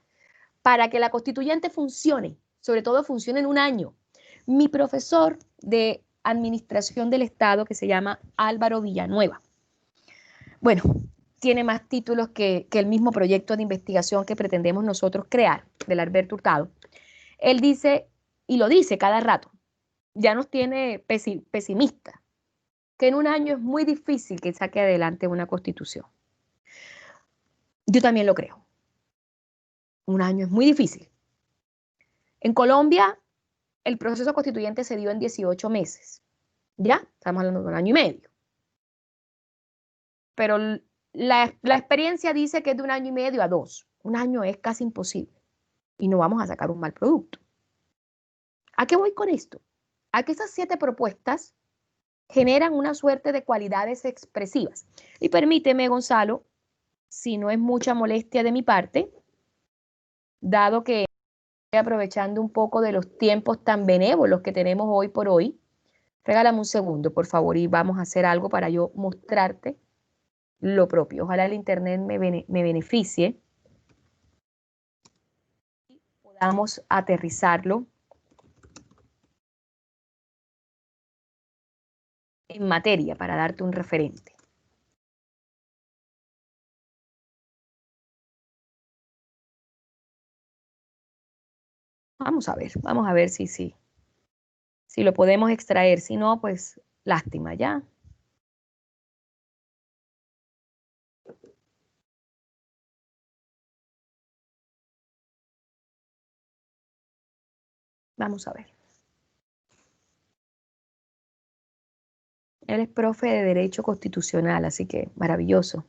Para que la constituyente funcione, sobre todo funcione en un año, mi profesor de Administración del Estado, que se llama Álvaro Villanueva. Bueno, tiene más títulos que el mismo proyecto de investigación que pretendemos nosotros crear, del Alberto Hurtado. Él dice, y lo dice cada rato, ya nos tiene pesimistas, que en un año es muy difícil que saque adelante una constitución. Yo también lo creo. Un año es muy difícil. En Colombia, el proceso constituyente se dio en 18 meses. ¿Ya? Estamos hablando de un año y medio. Pero la experiencia dice que es de un año y medio a 2. Un año es casi imposible. Y no vamos a sacar un mal producto. ¿A qué voy con esto? A que esas 7 propuestas generan una suerte de cualidades expresivas. Y permíteme, Gonzalo, si no es mucha molestia de mi parte, dado que estoy aprovechando un poco de los tiempos tan benévolos que tenemos hoy por hoy, regálame un segundo, por favor, y vamos a hacer algo para yo mostrarte lo propio. Ojalá el internet me beneficie y podamos aterrizarlo en materia para darte un referente. Vamos a ver si lo podemos extraer. Si no, pues lástima, ¿ya? Vamos a ver. Él es profe de Derecho Constitucional, así que maravilloso.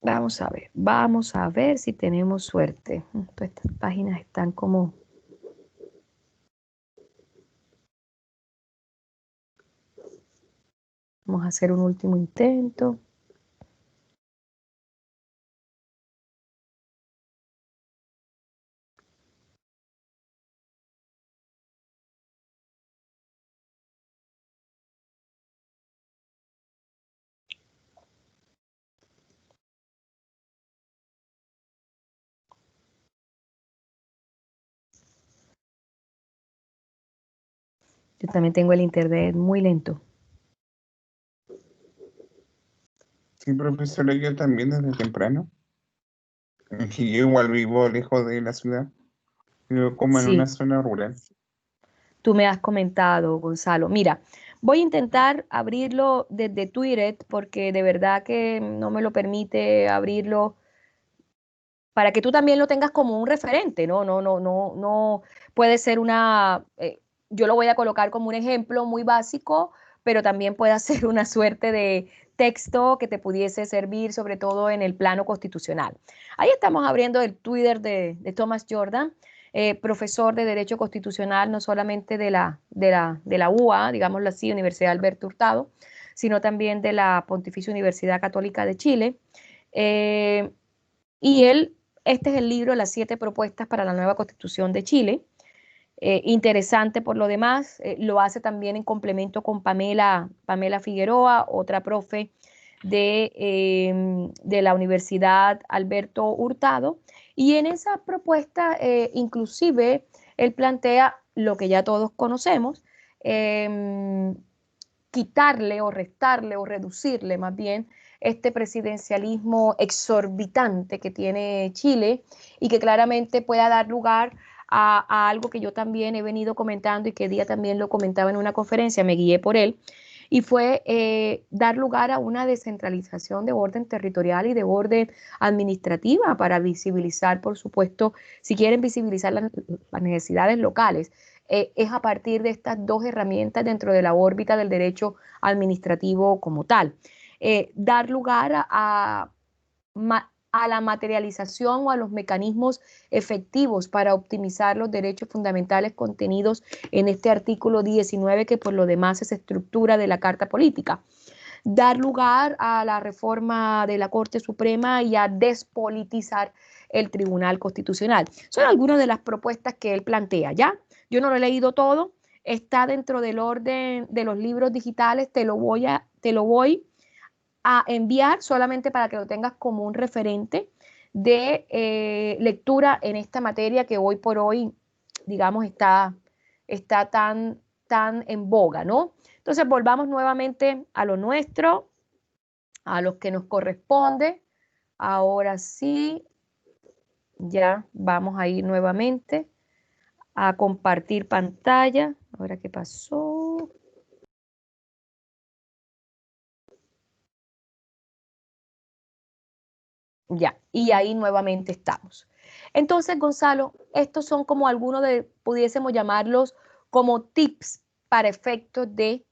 Vamos a ver si tenemos suerte. Estas páginas están como... Vamos a hacer un último intento. Yo también tengo el internet muy lento. Sí, profesora, yo también desde temprano. Y yo igual vivo lejos de la ciudad. Vivo como en una Sí, zona rural. tú me has comentado, Gonzalo. Mira, voy a intentar abrirlo desde Twitter porque de verdad que no me lo permite abrirlo para que tú también lo tengas como un referente, ¿no? No puede ser una, yo lo voy a colocar como un ejemplo muy básico, pero también puede ser una suerte de texto que te pudiese servir, sobre todo en el plano constitucional. Ahí estamos abriendo el Twitter de Thomas Jordan, profesor de Derecho Constitucional, no solamente de la UA, digámoslo así, Universidad Alberto Hurtado, sino también de la Pontificia Universidad Católica de Chile. Y este es el libro, Las 7 propuestas para la nueva Constitución de Chile. Interesante por lo demás, lo hace también en complemento con Pamela Figueroa, otra profe de la Universidad Alberto Hurtado. Y en esa propuesta, inclusive, él plantea lo que ya todos conocemos, quitarle o restarle o reducirle más bien este presidencialismo exorbitante que tiene Chile y que claramente pueda dar lugar a algo que yo también he venido comentando y que día también lo comentaba en una conferencia, me guié por él, y fue dar lugar a una descentralización de orden territorial y de orden administrativa para visibilizar, por supuesto, si quieren visibilizar las necesidades locales, es a partir de estas 2 herramientas dentro de la órbita del derecho administrativo como tal. Dar lugar a la materialización o a los mecanismos efectivos para optimizar los derechos fundamentales contenidos en este artículo 19, que por lo demás es estructura de la Carta Política. Dar lugar a la reforma de la Corte Suprema y a despolitizar el Tribunal Constitucional. Son algunas de las propuestas que él plantea, ¿ya? Yo no lo he leído todo, está dentro del orden de los libros digitales, te lo voy a enviar solamente para que lo tengas como un referente de lectura en esta materia que hoy por hoy, digamos, está tan en boga, ¿no? Entonces, volvamos nuevamente a lo nuestro, a los que nos corresponde. Ahora sí, ya vamos a ir nuevamente a compartir pantalla. Ahora, ¿qué pasó? Ya, y ahí nuevamente estamos. Entonces, Gonzalo, estos son como algunos de, pudiésemos llamarlos como tips para efectos de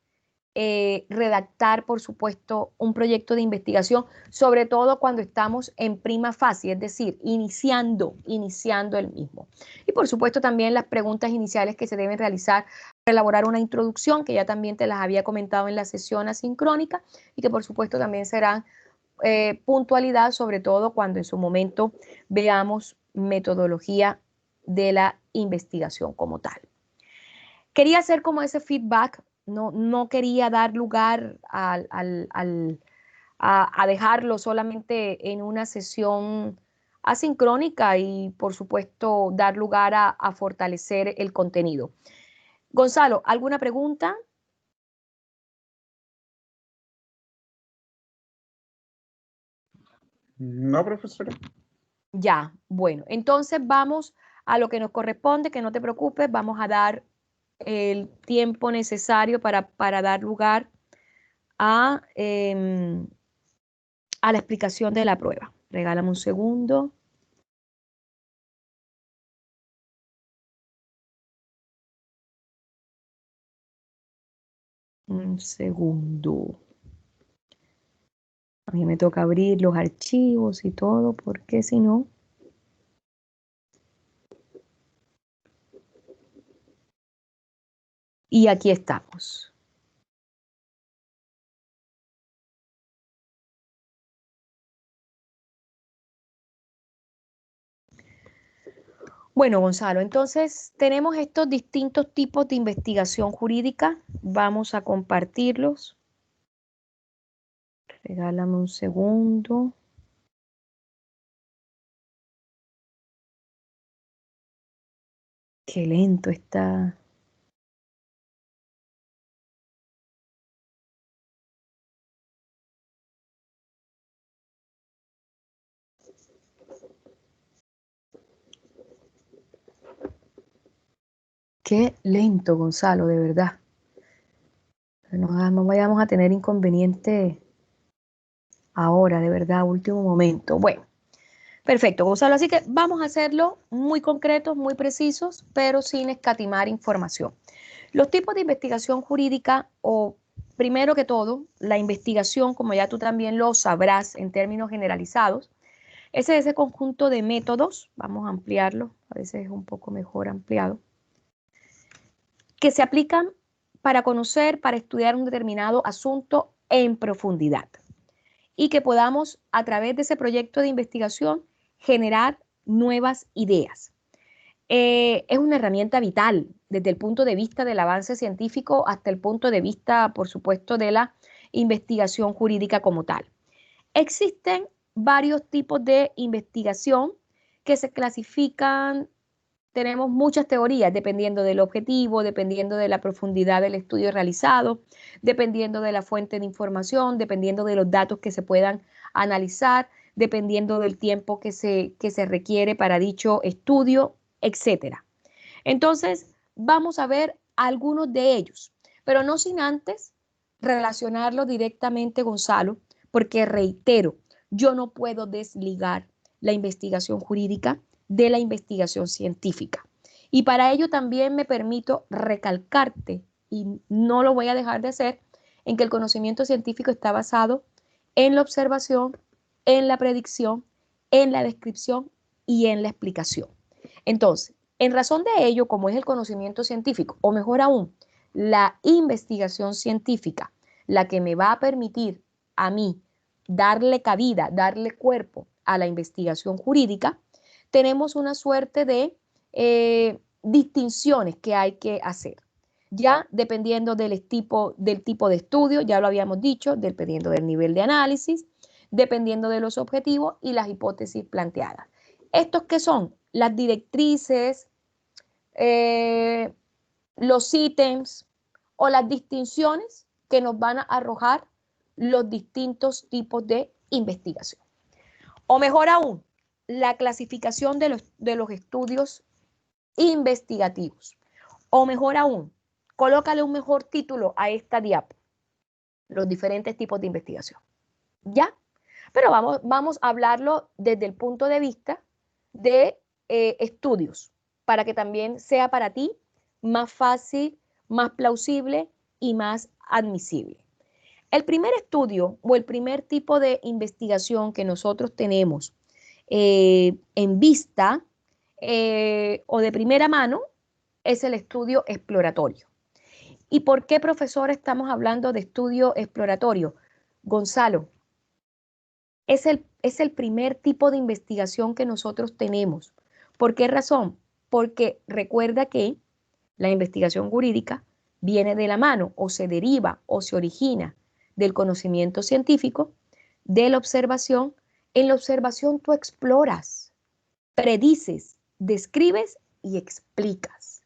redactar, por supuesto, un proyecto de investigación, sobre todo cuando estamos en prima fase, es decir, iniciando el mismo. Y por supuesto también las preguntas iniciales que se deben realizar para elaborar una introducción, que ya también te las había comentado en la sesión asincrónica y que por supuesto también serán puntualidad, sobre todo cuando en su momento veamos metodología de la investigación como tal. Quería hacer como ese feedback, no quería dar lugar a dejarlo solamente en una sesión asincrónica y por supuesto dar lugar a fortalecer el contenido. Gonzalo, ¿alguna pregunta? No, profesora. Ya, bueno, entonces vamos a lo que nos corresponde, que no te preocupes, vamos a dar el tiempo necesario para dar lugar a, a la explicación de la prueba. Regálame un segundo. Un segundo. A mí me toca abrir los archivos y todo, porque si no... Y aquí estamos. Bueno, Gonzalo, entonces tenemos estos distintos tipos de investigación jurídica. Vamos a compartirlos. Regálame un segundo. Qué lento está. Qué lento, Gonzalo, de verdad. No vayamos a tener inconveniente ahora, de verdad, último momento. Bueno, perfecto, Gonzalo. Así que vamos a hacerlo muy concretos, muy precisos, pero sin escatimar información. Los tipos de investigación jurídica o, primero que todo, la investigación, como ya tú también lo sabrás en términos generalizados, es ese conjunto de métodos, vamos a ampliarlo, a veces es un poco mejor ampliado, que se aplican para conocer, para estudiar un determinado asunto en profundidad y que podamos, a través de ese proyecto de investigación, generar nuevas ideas. Es una herramienta vital desde el punto de vista del avance científico hasta el punto de vista, por supuesto, de la investigación jurídica como tal. Existen varios tipos de investigación que se clasifican. Tenemos muchas teorías dependiendo del objetivo, dependiendo de la profundidad del estudio realizado, dependiendo de la fuente de información, dependiendo de los datos que se puedan analizar, dependiendo del tiempo que se requiere para dicho estudio, etcétera. Entonces, vamos a ver algunos de ellos, pero no sin antes relacionarlo directamente, Gonzalo, porque reitero, yo no puedo desligar la investigación jurídica de la investigación científica. Y para ello también me permito recalcarte, y no lo voy a dejar de hacer, en que el conocimiento científico está basado en la observación, en la predicción, en la descripción y en la explicación. Entonces, en razón de ello, como es el conocimiento científico, o mejor aún, la investigación científica, la que me va a permitir a mí darle cabida, darle cuerpo a la investigación jurídica, tenemos una suerte de distinciones que hay que hacer. Ya dependiendo del tipo de estudio, ya lo habíamos dicho, dependiendo del nivel de análisis, dependiendo de los objetivos y las hipótesis planteadas. ¿Estos qué son? Las directrices, los ítems o las distinciones que nos van a arrojar los distintos tipos de investigación. O mejor aún, la clasificación de los estudios investigativos. O mejor aún, colócale un mejor título a esta diapo. Los diferentes tipos de investigación. ¿Ya? Pero vamos a hablarlo desde el punto de vista de estudios, para que también sea para ti más fácil, más plausible y más admisible. El primer estudio o el primer tipo de investigación que nosotros tenemos en vista o de primera mano es el estudio exploratorio. ¿Y por qué, profesor, estamos hablando de estudio exploratorio? Gonzalo, es el primer tipo de investigación que nosotros tenemos. ¿Por qué razón? Porque recuerda que la investigación jurídica viene de la mano o se deriva o se origina del conocimiento científico, de la observación. En la observación tú exploras, predices, describes y explicas.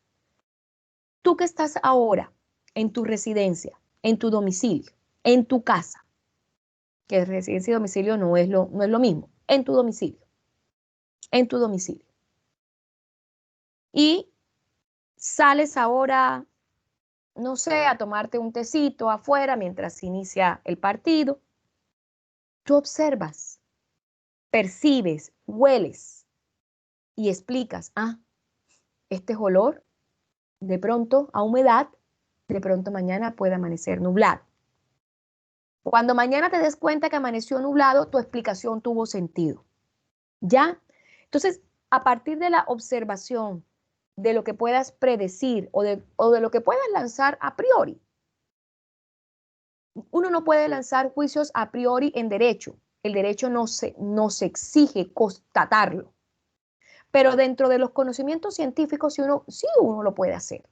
Tú que estás ahora en tu residencia, en tu domicilio, en tu casa, que residencia y domicilio no es lo mismo, en tu domicilio, en tu domicilio. Y sales ahora, no sé, a tomarte un tecito afuera mientras se inicia el partido. Tú observas, percibes, hueles y explicas, este es olor, de pronto a humedad, de pronto mañana puede amanecer nublado. Cuando mañana te des cuenta que amaneció nublado, tu explicación tuvo sentido. ¿Ya? Entonces, a partir de la observación, de lo que puedas predecir o de lo que puedas lanzar a priori, uno no puede lanzar juicios a priori en derecho. El derecho no se exige constatarlo. Pero dentro de los conocimientos científicos sí uno lo puede hacer.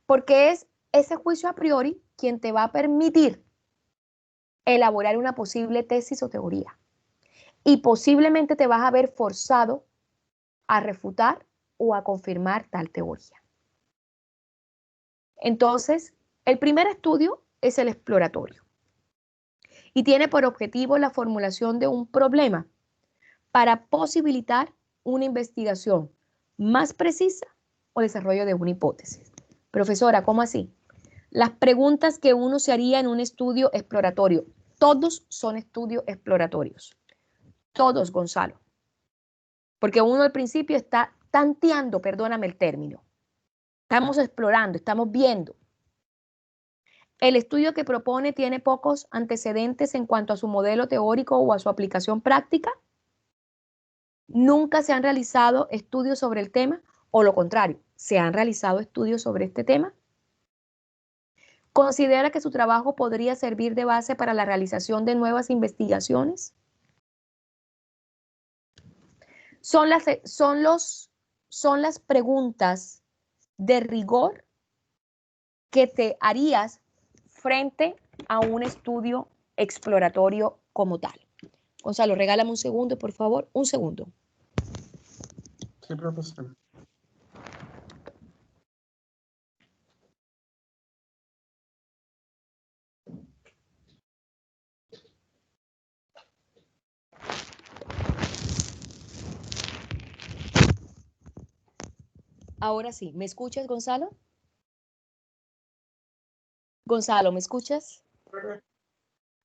Porque es ese juicio a priori quien te va a permitir elaborar una posible tesis o teoría. Y posiblemente te vas a ver forzado a refutar o a confirmar tal teoría. Entonces, el primer estudio es el exploratorio y tiene por objetivo la formulación de un problema para posibilitar una investigación más precisa o desarrollo de una hipótesis. Profesora, ¿cómo así? Las preguntas que uno se haría en un estudio exploratorio, todos son estudios exploratorios. Todos, Gonzalo. Porque uno al principio está tanteando, perdóname el término. Estamos explorando, estamos viendo. El estudio que propone tiene pocos antecedentes en cuanto a su modelo teórico o a su aplicación práctica. Nunca se han realizado estudios sobre el tema, o lo contrario, se han realizado estudios sobre este tema. ¿Considera que su trabajo podría servir de base para la realización de nuevas investigaciones? Son las preguntas de rigor que te harías frente a un estudio exploratorio como tal. Gonzalo, regálame un segundo, por favor, un segundo. Sí, profesor. Ahora sí, ¿me escuchas, Gonzalo? Gonzalo, ¿me escuchas?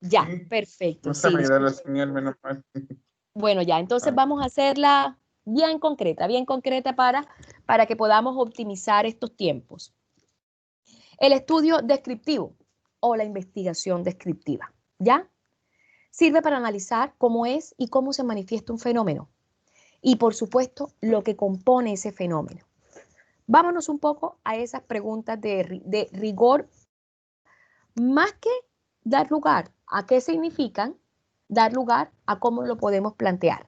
Ya, Sí, perfecto. no se Sí, me da la señal, menos mal. bueno, ya, entonces vamos a hacerla bien concreta para que podamos optimizar estos tiempos. El estudio descriptivo o la investigación descriptiva, ¿ya? Sirve para analizar cómo es y cómo se manifiesta un fenómeno y, por supuesto, lo que compone ese fenómeno. Vámonos un poco a esas preguntas de rigor, más que dar lugar a qué significan, dar lugar a cómo lo podemos plantear.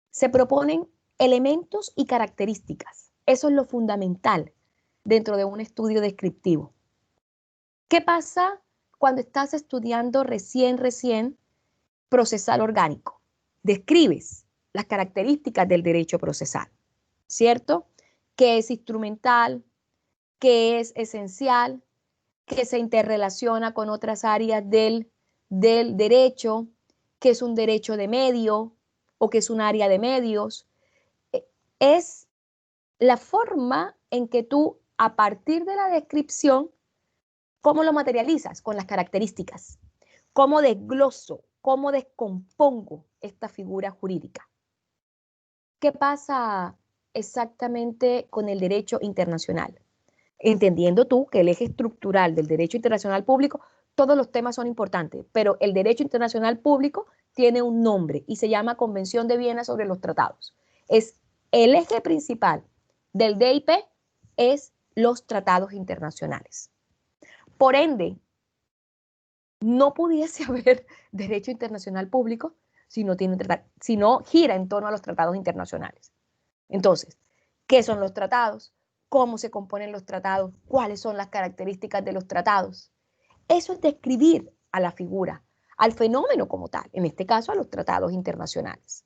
Se proponen elementos y características. Eso es lo fundamental dentro de un estudio descriptivo. ¿Qué pasa cuando estás estudiando recién procesal orgánico? Describes las características del derecho procesal, ¿cierto? ¿Qué es instrumental? ¿Qué es esencial? ¿Qué se interrelaciona con otras áreas del derecho? ¿Qué es un derecho de medio o qué es un área de medios? Es la forma en que tú, a partir de la descripción, ¿cómo lo materializas? Con las características. ¿Cómo desgloso? ¿Cómo descompongo esta figura jurídica? ¿Qué pasa exactamente con el derecho internacional? Entendiendo tú que el eje estructural del derecho internacional público, todos los temas son importantes, pero el derecho internacional público tiene un nombre y se llama Convención de Viena sobre los Tratados. Es el eje principal del DIP, es los tratados internacionales. Por ende, no pudiese haber derecho internacional público si no gira en torno a los tratados internacionales. Entonces, ¿qué son los tratados? ¿Cómo se componen los tratados? ¿Cuáles son las características de los tratados? Eso es describir a la figura, al fenómeno como tal, en este caso a los tratados internacionales.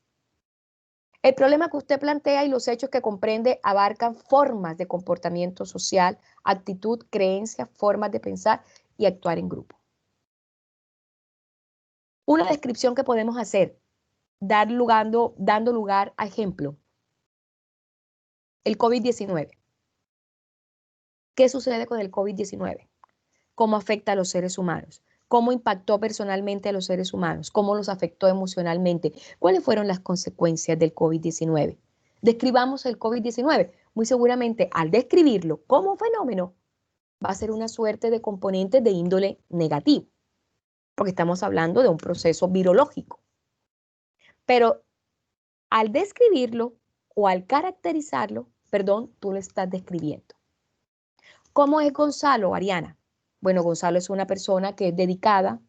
El problema que usted plantea y los hechos que comprende abarcan formas de comportamiento social, actitud, creencias, formas de pensar y actuar en grupo. Una descripción que podemos hacer, dando lugar a ejemplo. El COVID-19. ¿Qué sucede con el COVID-19? ¿Cómo afecta a los seres humanos? ¿Cómo impactó personalmente a los seres humanos? ¿Cómo los afectó emocionalmente? ¿Cuáles fueron las consecuencias del COVID-19? Describamos el COVID-19. Muy seguramente al describirlo como fenómeno, va a ser una suerte de componentes de índole negativo, porque estamos hablando de un proceso virológico. Pero al describirlo o al caracterizarlo, perdón, tú lo estás describiendo. ¿Cómo es Gonzalo, Ariana? Bueno, Gonzalo es una persona que es dedicada,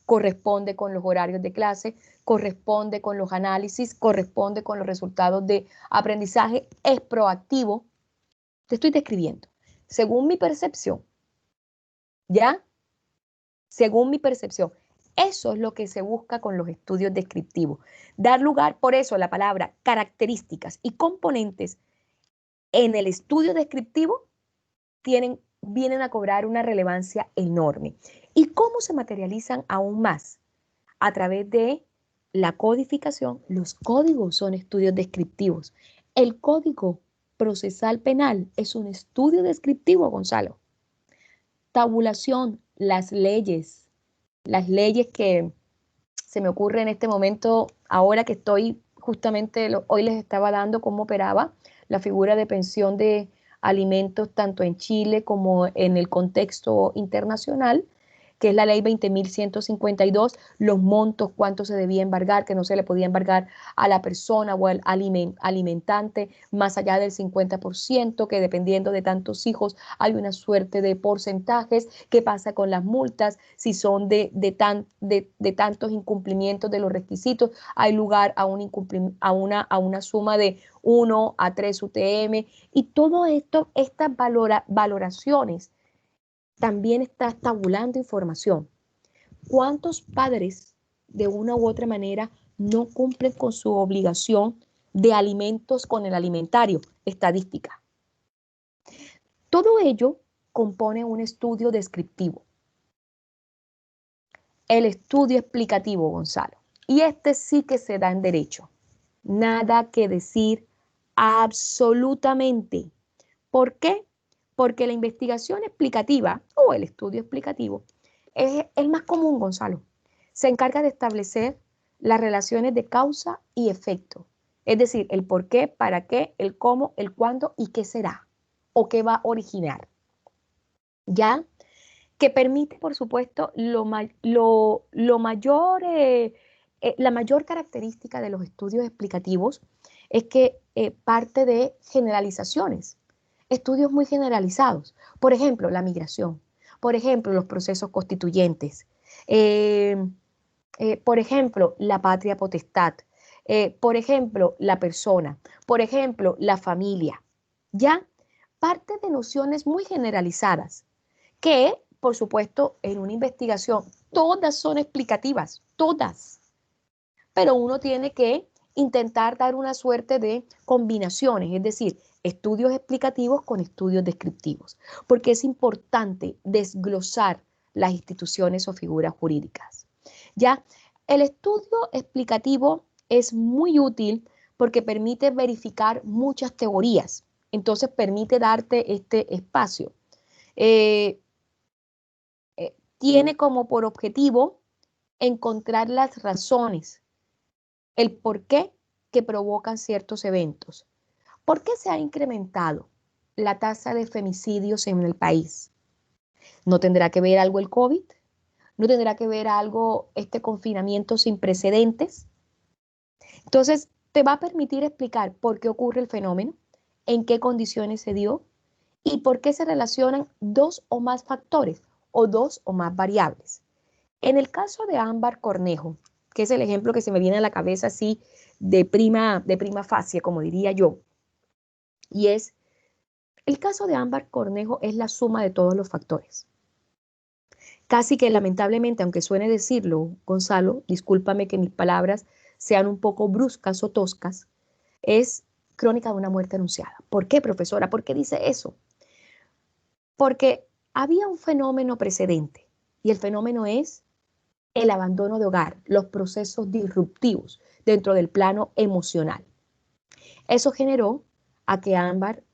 corresponde con los horarios de clase, corresponde con los análisis, corresponde con los resultados de aprendizaje, es proactivo. Te estoy describiendo. Según mi percepción, ¿ya? Según mi percepción. Eso es lo que se busca con los estudios descriptivos. Dar lugar, por eso, la palabra características y componentes en el estudio descriptivo vienen a cobrar una relevancia enorme. ¿Y cómo se materializan aún más? A través de la codificación. Los códigos son estudios descriptivos. El Código Procesal Penal es un estudio descriptivo, Gonzalo. Tabulación, las leyes que se me ocurre en este momento, ahora que estoy justamente, hoy les estaba dando cómo operaba la figura de pensión de alimentos tanto en Chile como en el contexto internacional, que es la ley 20.152, los montos, cuánto se debía embargar, que no se le podía embargar a la persona o al alimentante más allá del 50%, que dependiendo de tantos hijos hay una suerte de porcentajes, qué pasa con las multas, si son de tantos incumplimientos de los requisitos, hay lugar a una suma de 1 a 3 UTM, y todo esto, estas valoraciones, también estás tabulando información. ¿Cuántos padres de una u otra manera no cumplen con su obligación de alimentos con el alimentario? Estadística. Todo ello compone un estudio descriptivo. El estudio explicativo, Gonzalo. Y este sí que se da en derecho. Nada que decir absolutamente. ¿Por qué? Porque la investigación explicativa o el estudio explicativo es el más común, Gonzalo. Se encarga de establecer las relaciones de causa y efecto. Es decir, el por qué, para qué, el cómo, el cuándo y qué será o qué va a originar. ¿Ya? Que permite, por supuesto, la mayor característica de los estudios explicativos es que parte de generalizaciones, estudios muy generalizados. Por ejemplo, la migración, por ejemplo, los procesos constituyentes, por ejemplo, la patria potestad, por ejemplo, la persona, por ejemplo, la familia. ¿Ya? parte de nociones muy generalizadas que, por supuesto, en una investigación todas son explicativas, todas. Pero uno tiene que intentar dar una suerte de combinaciones, es decir, estudios explicativos con estudios descriptivos, porque es importante desglosar las instituciones o figuras jurídicas. Ya, el estudio explicativo es muy útil porque permite verificar muchas teorías, entonces permite darte este espacio. Tiene como por objetivo encontrar las razones, el por qué que provocan ciertos eventos. ¿Por qué se ha incrementado la tasa de femicidios en el país? ¿No tendrá que ver algo el COVID? ¿No tendrá que ver algo este confinamiento sin precedentes? Entonces, te va a permitir explicar por qué ocurre el fenómeno, en qué condiciones se dio y por qué se relacionan dos o más factores o dos o más variables. En el caso de Ámbar Cornejo, que es el ejemplo que se me viene a la cabeza así de prima facie, como diría yo, y es, el caso de Ámbar Cornejo es la suma de todos los factores. Casi que lamentablemente, aunque suene decirlo, Gonzalo, discúlpame que mis palabras sean un poco bruscas o toscas, es crónica de una muerte anunciada. ¿Por qué, profesora? ¿Por qué dice eso? Porque había un fenómeno precedente y el fenómeno es el abandono de hogar, los procesos disruptivos dentro del plano emocional. Eso generó a que Ámbar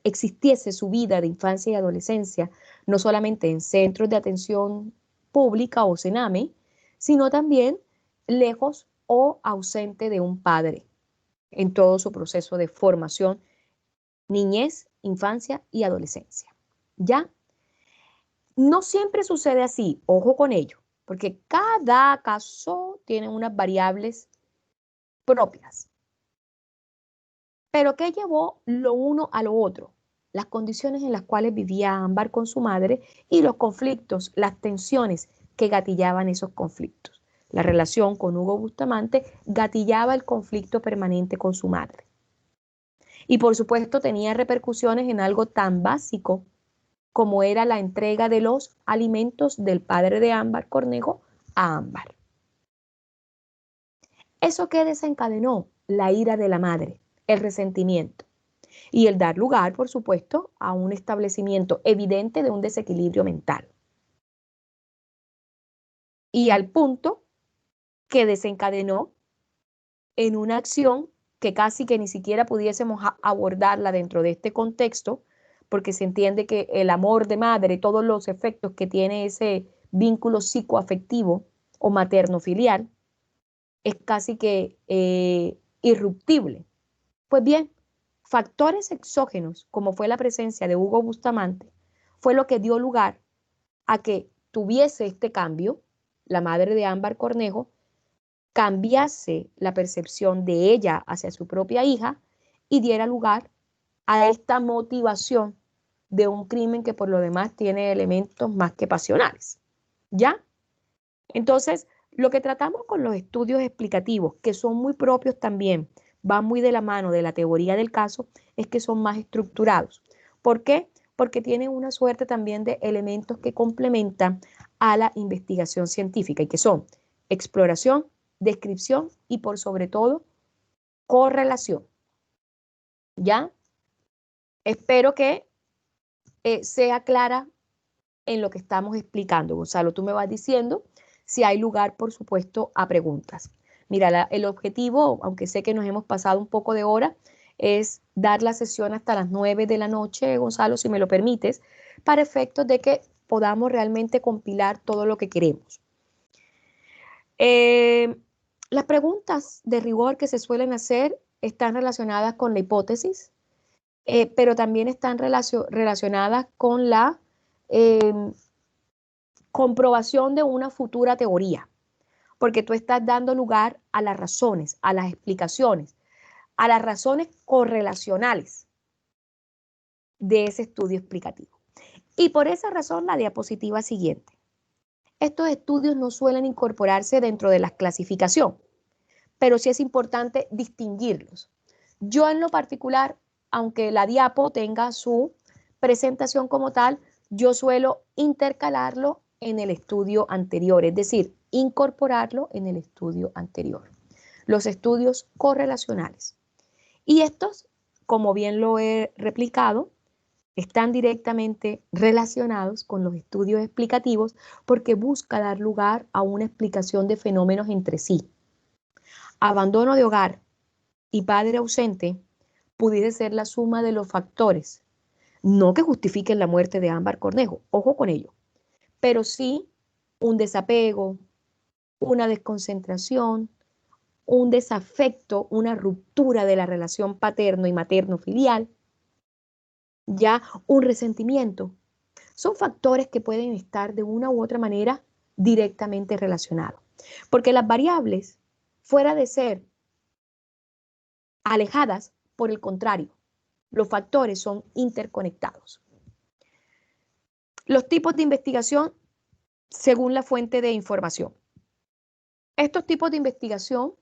existiese su vida de infancia y adolescencia, no solamente en centros de atención pública o CENAME, sino también lejos o ausente de un padre en todo su proceso de formación, niñez, infancia y adolescencia. ¿Ya? No siempre sucede así, ojo con ello, porque cada caso tiene unas variables propias. Pero ¿qué llevó lo uno a lo otro? Las condiciones en las cuales vivía Ámbar con su madre y los conflictos, las tensiones que gatillaban esos conflictos. La relación con Hugo Bustamante gatillaba el conflicto permanente con su madre. Y por supuesto tenía repercusiones en algo tan básico como era la entrega de los alimentos del padre de Ámbar Cornejo a Ámbar. ¿Eso qué desencadenó? La ira de la madre, el resentimiento y el dar lugar, por supuesto, a un establecimiento evidente de un desequilibrio mental. Y al punto que desencadenó en una acción que casi que ni siquiera pudiésemos abordarla dentro de este contexto, porque se entiende que el amor de madre, todos los efectos que tiene ese vínculo psicoafectivo o materno-filial, es casi que irruptible. Pues bien, factores exógenos, como fue la presencia de Hugo Bustamante, fue lo que dio lugar a que tuviese este cambio, la madre de Ámbar Cornejo, cambiase la percepción de ella hacia su propia hija y diera lugar a esta motivación de un crimen que por lo demás tiene elementos más que pasionales. ¿Ya? Entonces, lo que tratamos con los estudios explicativos, que son muy propios también, van muy de la mano de la teoría del caso, es que son más estructurados. ¿Por qué? Porque tienen una suerte también de elementos que complementan a la investigación científica y que son exploración, descripción y por sobre todo correlación. ¿Ya? Espero que sea clara en lo que estamos explicando. Gonzalo, tú me vas diciendo si hay lugar, por supuesto, a preguntas. Mira, el objetivo, aunque sé que nos hemos pasado un poco de hora, es dar la sesión hasta las 9 de la noche, Gonzalo, si me lo permites, para efectos de que podamos realmente compilar todo lo que queremos. Las preguntas de rigor que se suelen hacer están relacionadas con la hipótesis, pero también están relacionadas con la comprobación de una futura teoría, porque tú estás dando lugar a las razones, a las explicaciones, a las razones correlacionales de ese estudio explicativo. Y por esa razón, la diapositiva siguiente. Estos estudios no suelen incorporarse dentro de la clasificación, pero sí es importante distinguirlos. Yo en lo particular, aunque la diapo tenga su presentación como tal, yo suelo intercalarlo en el estudio anterior, es decir, incorporarlo en el estudio anterior. Los estudios correlacionales. Y estos, como bien lo he replicado, están directamente relacionados con los estudios explicativos porque busca dar lugar a una explicación de fenómenos entre sí. Abandono de hogar y padre ausente pudiese ser la suma de los factores, no que justifiquen la muerte de Ámbar Cornejo, ojo con ello, pero sí un desapego, una desconcentración, un desafecto, una ruptura de la relación paterno y materno filial, ya un resentimiento. Son factores que pueden estar de una u otra manera directamente relacionados. Porque las variables, fuera de ser alejadas, por el contrario, los factores son interconectados. Los tipos de investigación según la fuente de información. Estos tipos de investigación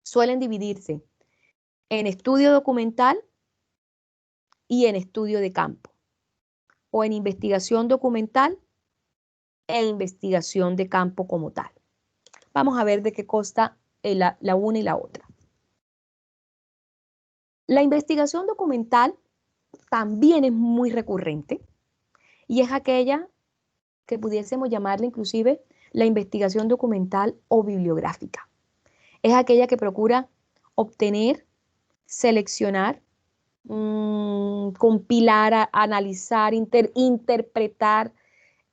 suelen dividirse en estudio documental y en estudio de campo, o en investigación documental e investigación de campo como tal. Vamos a ver de qué consta la una y la otra. La investigación documental también es muy recurrente y es aquella que pudiésemos llamarla inclusive la investigación documental o bibliográfica. Es aquella que procura obtener, seleccionar, compilar, analizar, interpretar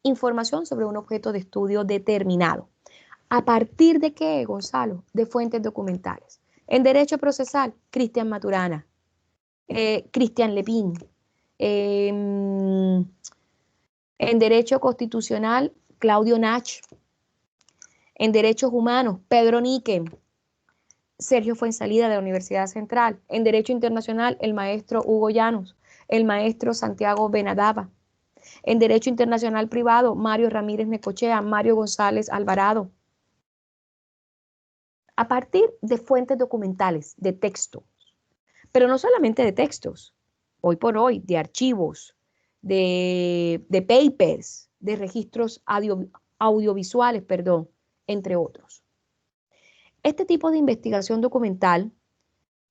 información sobre un objeto de estudio determinado. ¿A partir de qué, Gonzalo? De fuentes documentales. En Derecho Procesal, Cristian Maturana, Cristian Lepín. En Derecho Constitucional, Claudio Nach. En Derechos Humanos, Pedro Níquem. Sergio Fuensalida de la Universidad Central. En Derecho Internacional, el maestro Hugo Llanos, el maestro Santiago Benadaba. En Derecho Internacional Privado, Mario Ramírez Necochea, Mario González Alvarado. A partir de fuentes documentales, de texto, pero no solamente de textos, hoy por hoy, de archivos, de papers, de registros audiovisuales, perdón, entre otros. Este tipo de investigación documental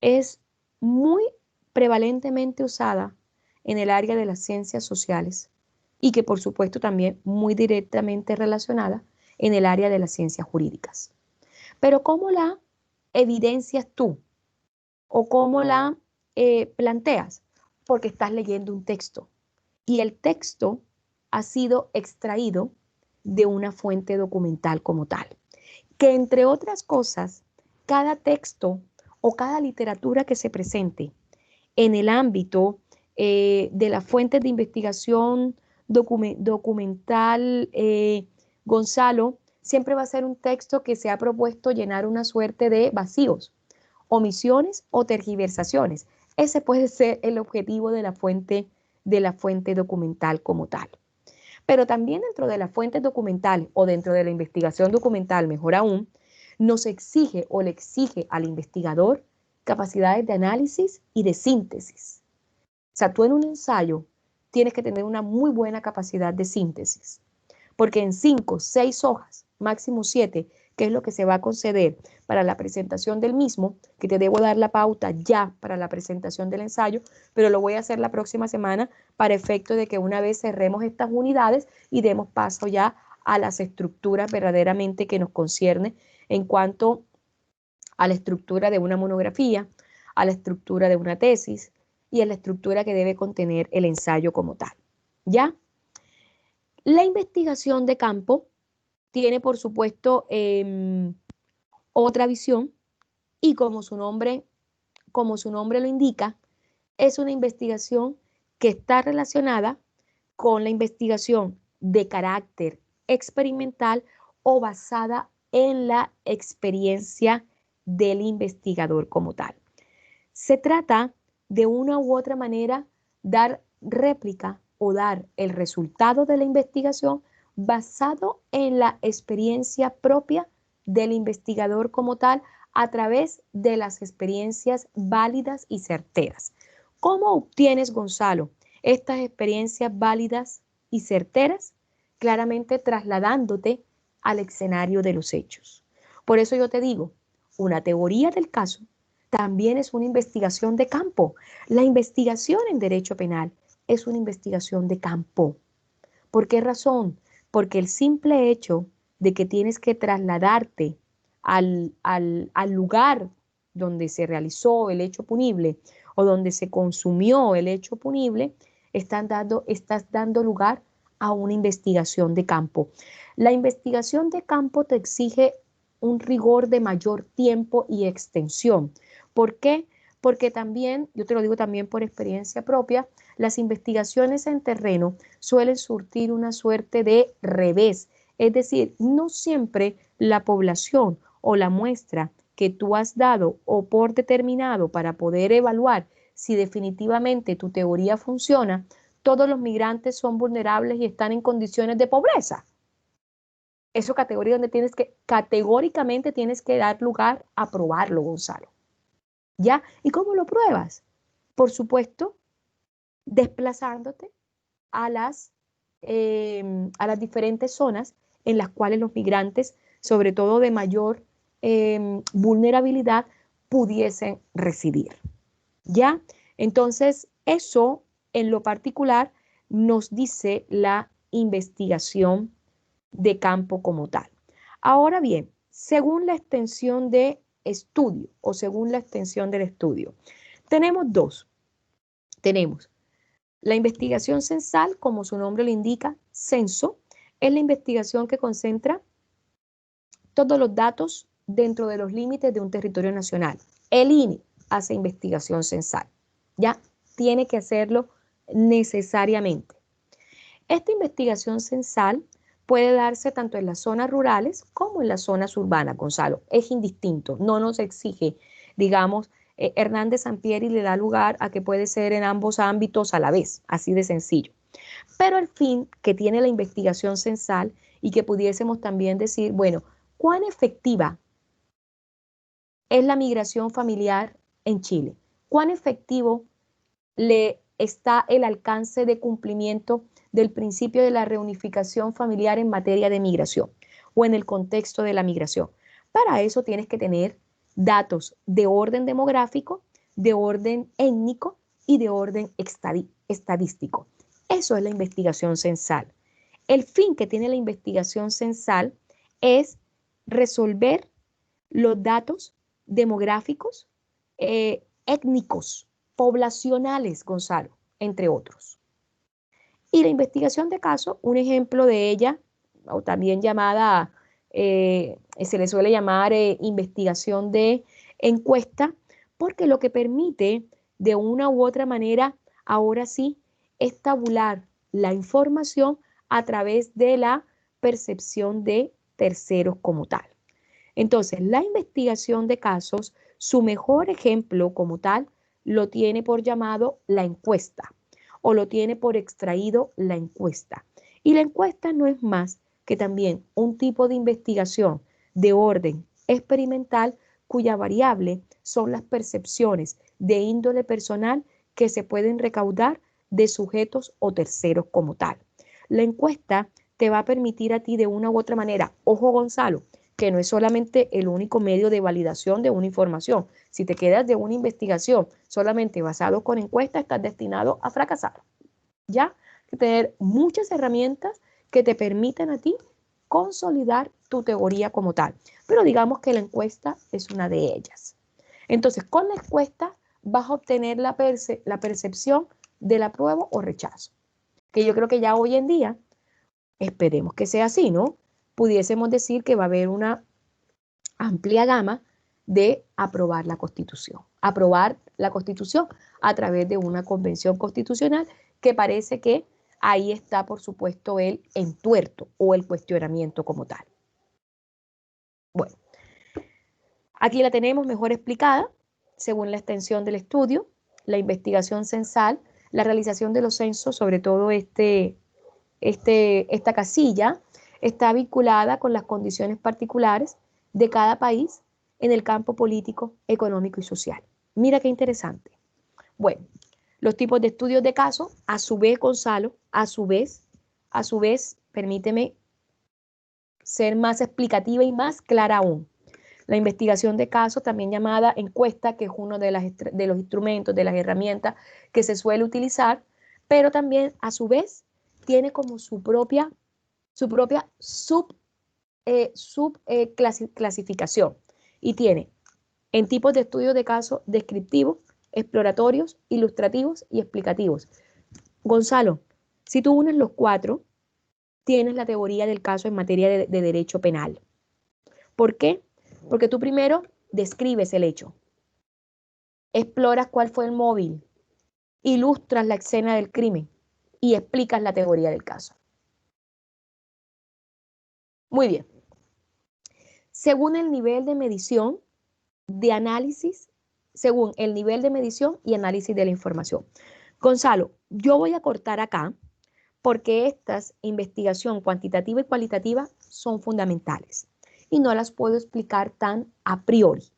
es muy prevalentemente usada en el área de las ciencias sociales y que por supuesto también muy directamente relacionada en el área de las ciencias jurídicas. Pero ¿cómo la evidencias tú? ¿O cómo la planteas? Porque estás leyendo un texto y el texto ha sido extraído de una fuente documental como tal. Que entre otras cosas, cada texto o cada literatura que se presente en el ámbito de las fuentes de investigación documental, Gonzalo, siempre va a ser un texto que se ha propuesto llenar una suerte de vacíos, omisiones o tergiversaciones. Ese puede ser el objetivo de la fuente documental como tal. Pero también dentro de las fuentes documentales o dentro de la investigación documental, mejor aún, nos exige o le exige al investigador capacidades de análisis y de síntesis. O sea, tú en un ensayo tienes que tener una muy buena capacidad de síntesis, porque en 5, 6 hojas, máximo 7, que es lo que se va a conceder para la presentación del mismo, que te debo dar la pauta ya para la presentación del ensayo, pero lo voy a hacer la próxima semana para efecto de que una vez cerremos estas unidades y demos paso ya a las estructuras verdaderamente que nos concierne en cuanto a la estructura de una monografía, a la estructura de una tesis y a la estructura que debe contener el ensayo como tal. ¿Ya? La investigación de campo tiene, por supuesto, otra visión y como su nombre lo indica, es una investigación que está relacionada con la investigación de carácter experimental o basada en la experiencia del investigador como tal. Se trata de una u otra manera dar réplica o dar el resultado de la investigación basado en la experiencia propia del investigador como tal a través de las experiencias válidas y certeras. ¿Cómo obtienes, Gonzalo, estas experiencias válidas y certeras, claramente trasladándote al escenario de los hechos. Por eso yo te digo, una teoría del caso también es una investigación de campo. La investigación en derecho penal es una investigación de campo. ¿Por qué razón? Porque el simple hecho de que tienes que trasladarte al lugar donde se realizó el hecho punible o donde se consumió el hecho punible, estás dando lugar a una investigación de campo. La investigación de campo te exige un rigor de mayor tiempo y extensión. ¿Por qué? Porque también, yo te lo digo también por experiencia propia, las investigaciones en terreno suelen surtir una suerte de revés. Es decir, no siempre la población o la muestra que tú has dado o por determinado para poder evaluar si definitivamente tu teoría funciona, todos los migrantes son vulnerables y están en condiciones de pobreza. Eso categoría donde categóricamente tienes que dar lugar a probarlo, Gonzalo. ¿Ya? ¿Y cómo lo pruebas? Por supuesto, desplazándote a las diferentes zonas en las cuales los migrantes, sobre todo de mayor vulnerabilidad, pudiesen residir. ¿Ya? Entonces, eso en lo particular nos dice la investigación de campo como tal. Ahora bien, según la extensión de estudio o según la extensión del estudio, tenemos dos. Tenemos la investigación censal, como su nombre lo indica, censo, es la investigación que concentra todos los datos dentro de los límites de un territorio nacional. El INE hace investigación censal, ya tiene que hacerlo necesariamente. Esta investigación censal puede darse tanto en las zonas rurales como en las zonas urbanas, Gonzalo. Es indistinto, no nos exige, digamos, Hernández Sampieri le da lugar a que puede ser en ambos ámbitos a la vez, así de sencillo. Pero el fin que tiene la investigación censal y que pudiésemos también decir, bueno, ¿cuán efectiva es la migración familiar en Chile? ¿Cuán efectivo le está el alcance de cumplimiento del principio de la reunificación familiar en materia de migración o en el contexto de la migración? Para eso tienes que tener datos de orden demográfico, de orden étnico y de orden estadístico. Eso es la investigación censal. El fin que tiene la investigación censal es resolver los datos demográficos, étnicos, poblacionales, Gonzalo, entre otros. Y la investigación de caso, un ejemplo de ella, o también llamada, se le suele llamar investigación de encuesta, porque lo que permite de una u otra manera, ahora sí, es tabular la información a través de la percepción de terceros como tal. Entonces, la investigación de casos, su mejor ejemplo como tal, lo tiene por llamado la encuesta o lo tiene por extraído la encuesta. Y la encuesta no es más que también un tipo de investigación de orden experimental cuya variable son las percepciones de índole personal que se pueden recaudar de sujetos o terceros como tal. La encuesta te va a permitir a ti de una u otra manera, ojo Gonzalo, que no es solamente el único medio de validación de una información. Si te quedas de una investigación solamente basado con encuestas, estás destinado a fracasar. Ya que tener muchas herramientas que te permitan a ti consolidar tu teoría como tal. Pero digamos que la encuesta es una de ellas. Entonces, con la encuesta vas a obtener la percepción del apruebo o rechazo. Que yo creo que ya hoy en día, esperemos que sea así, ¿no? Pudiésemos decir que va a haber una amplia gama de aprobar la Constitución. Aprobar la Constitución a través de una convención constitucional que parece que ahí está, por supuesto, el entuerto o el cuestionamiento como tal. Bueno, aquí la tenemos mejor explicada según la extensión del estudio, la investigación censal, la realización de los censos, sobre todo esta casilla, está vinculada con las condiciones particulares de cada país en el campo político, económico y social. Mira qué interesante. Bueno, Los tipos de estudios de caso, a su vez, Gonzalo, a su vez, permíteme ser más explicativa y más clara aún. La investigación de caso, también llamada encuesta, que es uno de los instrumentos, de las herramientas que se suele utilizar, pero también a su vez tiene como su propia clasificación y tiene en tipos de estudios de caso descriptivos, exploratorios, ilustrativos y explicativos. Gonzalo, si tú unes los cuatro, tienes la teoría del caso en materia de derecho penal. ¿Por qué? Porque tú primero describes el hecho, exploras cuál fue el móvil, ilustras la escena del crimen y explicas la teoría del caso. Muy bien. Según el nivel de medición de análisis, según el nivel de medición y análisis de la información. Gonzalo, yo voy a cortar acá porque estas investigación cuantitativa y cualitativa son fundamentales y no las puedo explicar tan a priori,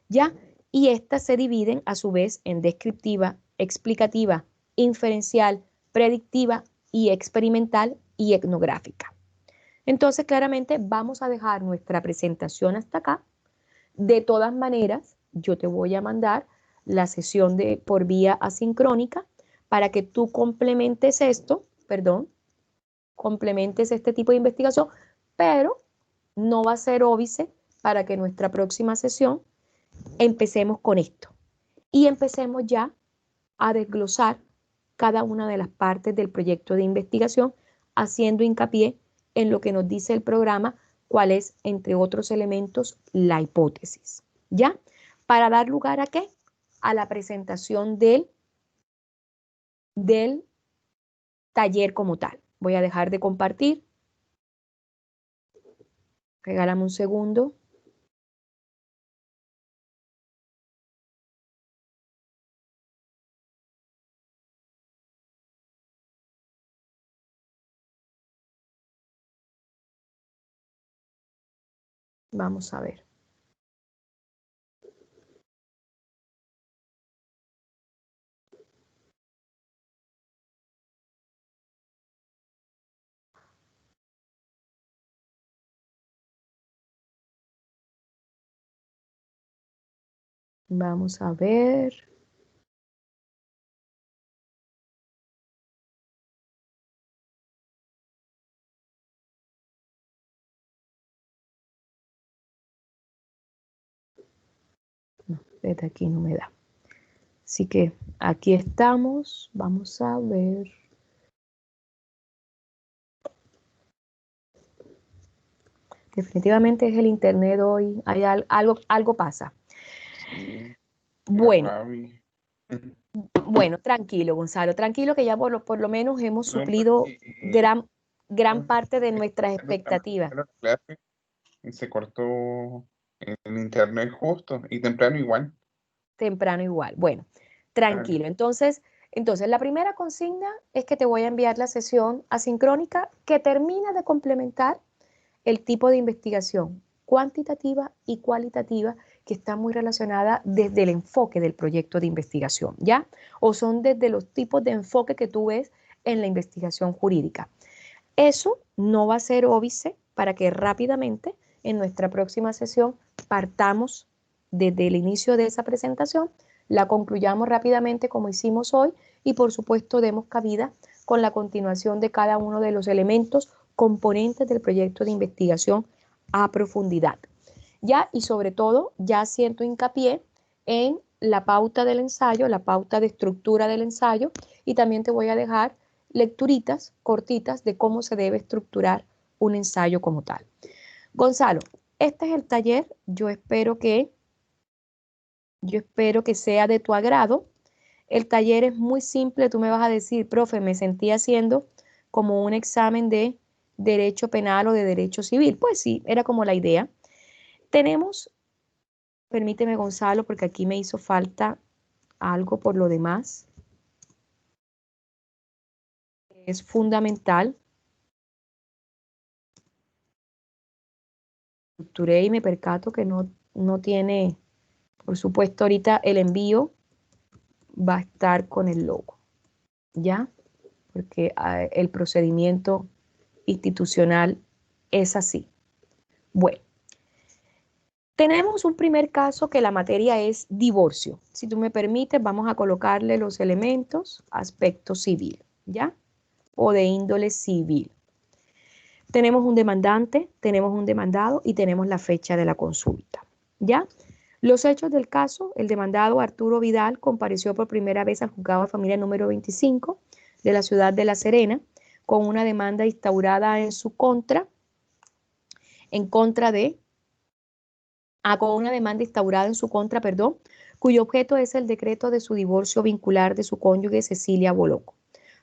¿ya? Y estas se dividen a su vez en descriptiva, explicativa, inferencial, predictiva y experimental y etnográfica. Entonces, claramente vamos a dejar nuestra presentación hasta acá. De todas maneras, yo te voy a mandar la sesión por vía asincrónica para que tú complementes complementes este tipo de investigación, pero no va a ser óbice para que nuestra próxima sesión empecemos con esto y empecemos ya a desglosar cada una de las partes del proyecto de investigación, haciendo hincapié en lo que nos dice el programa, cuál es, entre otros elementos, la hipótesis. ¿Ya? Para dar lugar a ¿qué? A la presentación del taller como tal. Voy a dejar de compartir. Regálame un segundo. Vamos a ver. Vamos a ver. No, desde aquí no me da. Así que aquí estamos. Vamos a ver. Definitivamente es el internet hoy. Hay algo pasa. Sí, Bueno, rabia. bueno, tranquilo, Gonzalo, tranquilo que ya por lo menos hemos No, suplido porque gran parte de nuestras estamos expectativas. en la clase y se cortó el internet justo y temprano igual. Temprano igual. Bueno, Claro. tranquilo. Entonces, la primera consigna es que te voy a enviar la sesión asincrónica que termina de complementar el tipo de investigación cuantitativa y cualitativa que está muy relacionada desde el enfoque del proyecto de investigación, ¿ya? O son desde los tipos de enfoque que tú ves en la investigación jurídica. Eso no va a ser óbice para que rápidamente en nuestra próxima sesión partamos desde el inicio de esa presentación, la concluyamos rápidamente como hicimos hoy y por supuesto demos cabida con la continuación de cada uno de los elementos componentes del proyecto de investigación a profundidad. Ya y sobre todo ya siento hincapié en la pauta del ensayo, la pauta de estructura del ensayo y también te voy a dejar lecturitas cortitas de cómo se debe estructurar un ensayo como tal. Gonzalo, este es el taller, yo espero que sea de tu agrado. El taller es muy simple, tú me vas a decir, profe, me sentí haciendo como un examen de derecho penal o de derecho civil. Pues sí, era como la idea. Tenemos, permíteme Gonzalo, porque aquí me hizo falta algo por lo demás. Es fundamental. Estructuré y me percato que no tiene, por supuesto, ahorita el envío va a estar con el logo, ¿ya? Porque el procedimiento institucional es así. Bueno, tenemos un primer caso que la materia es divorcio. Si tú me permites, vamos a colocarle los elementos, aspecto civil, ¿ya? O de índole civil. Tenemos un demandante, tenemos un demandado y tenemos la fecha de la consulta, ¿ya? Los hechos del caso: el demandado Arturo Vidal compareció por primera vez al juzgado de familia número 25 de la ciudad de La Serena con una demanda instaurada en su contra, cuyo objeto es el decreto de su divorcio vincular de su cónyuge Cecilia Boloco,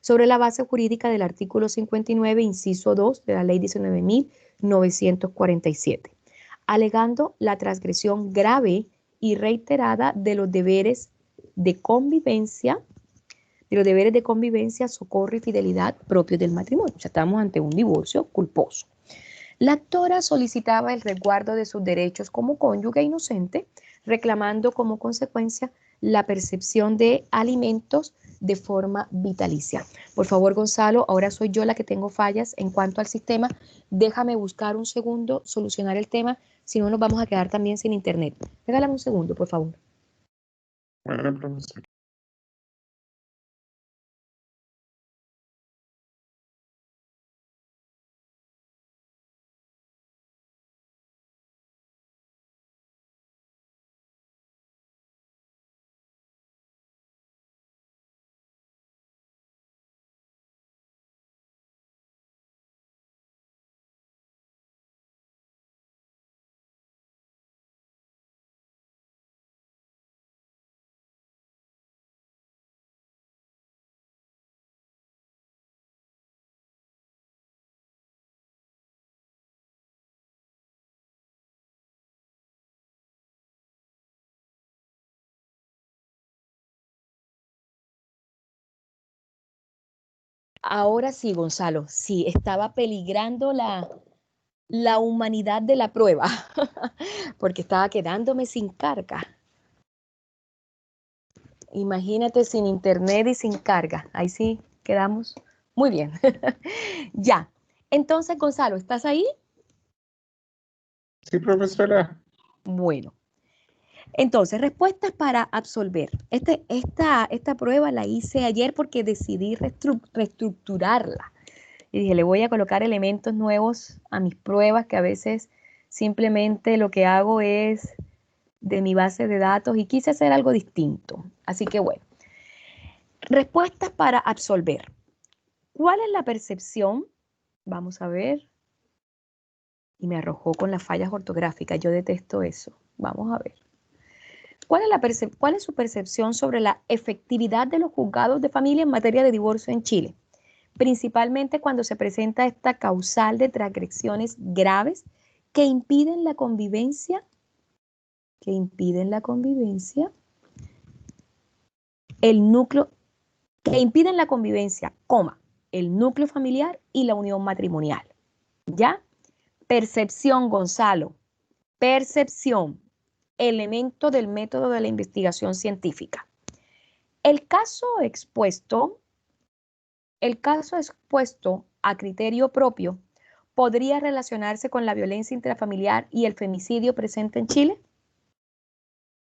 sobre la base jurídica del artículo 59, inciso 2 de la ley 19.947, alegando la transgresión grave y reiterada de los deberes de convivencia, socorro y fidelidad propios del matrimonio. O sea, estamos ante un divorcio culposo. La actora solicitaba el resguardo de sus derechos como cónyuge inocente, reclamando como consecuencia la percepción de alimentos de forma vitalicia. Por favor, Gonzalo, ahora soy yo la que tengo fallas en cuanto al sistema. Déjame buscar un segundo, solucionar el tema, si no nos vamos a quedar también sin internet. Regálame un segundo, por favor. Bueno, profesor. Ahora sí, Gonzalo, sí, estaba peligrando la humanidad de la prueba, porque estaba quedándome sin carga. Imagínate, sin internet y sin carga. Ahí sí quedamos muy bien. Ya. Entonces, Gonzalo, ¿estás ahí? Sí, profesora. Bueno. Entonces, respuestas para absolver. Esta prueba la hice ayer porque decidí reestructurarla. Y dije, le voy a colocar elementos nuevos a mis pruebas, que a veces simplemente lo que hago es de mi base de datos, y quise hacer algo distinto. Así que bueno, respuestas para absolver. ¿Cuál es la percepción? Vamos a ver. Y me arrojó con las fallas ortográficas. Yo detesto eso. Vamos a ver. ¿Cuál es su percepción sobre la efectividad de los juzgados de familia en materia de divorcio en Chile? Principalmente cuando se presenta esta causal de transgresiones graves que impiden la convivencia, el núcleo, que impiden la convivencia, el núcleo familiar y la unión matrimonial. ¿Ya? Percepción, Gonzalo. Percepción, elemento del método de la investigación científica. El caso expuesto a criterio propio podría relacionarse con la violencia intrafamiliar y el femicidio presente en Chile.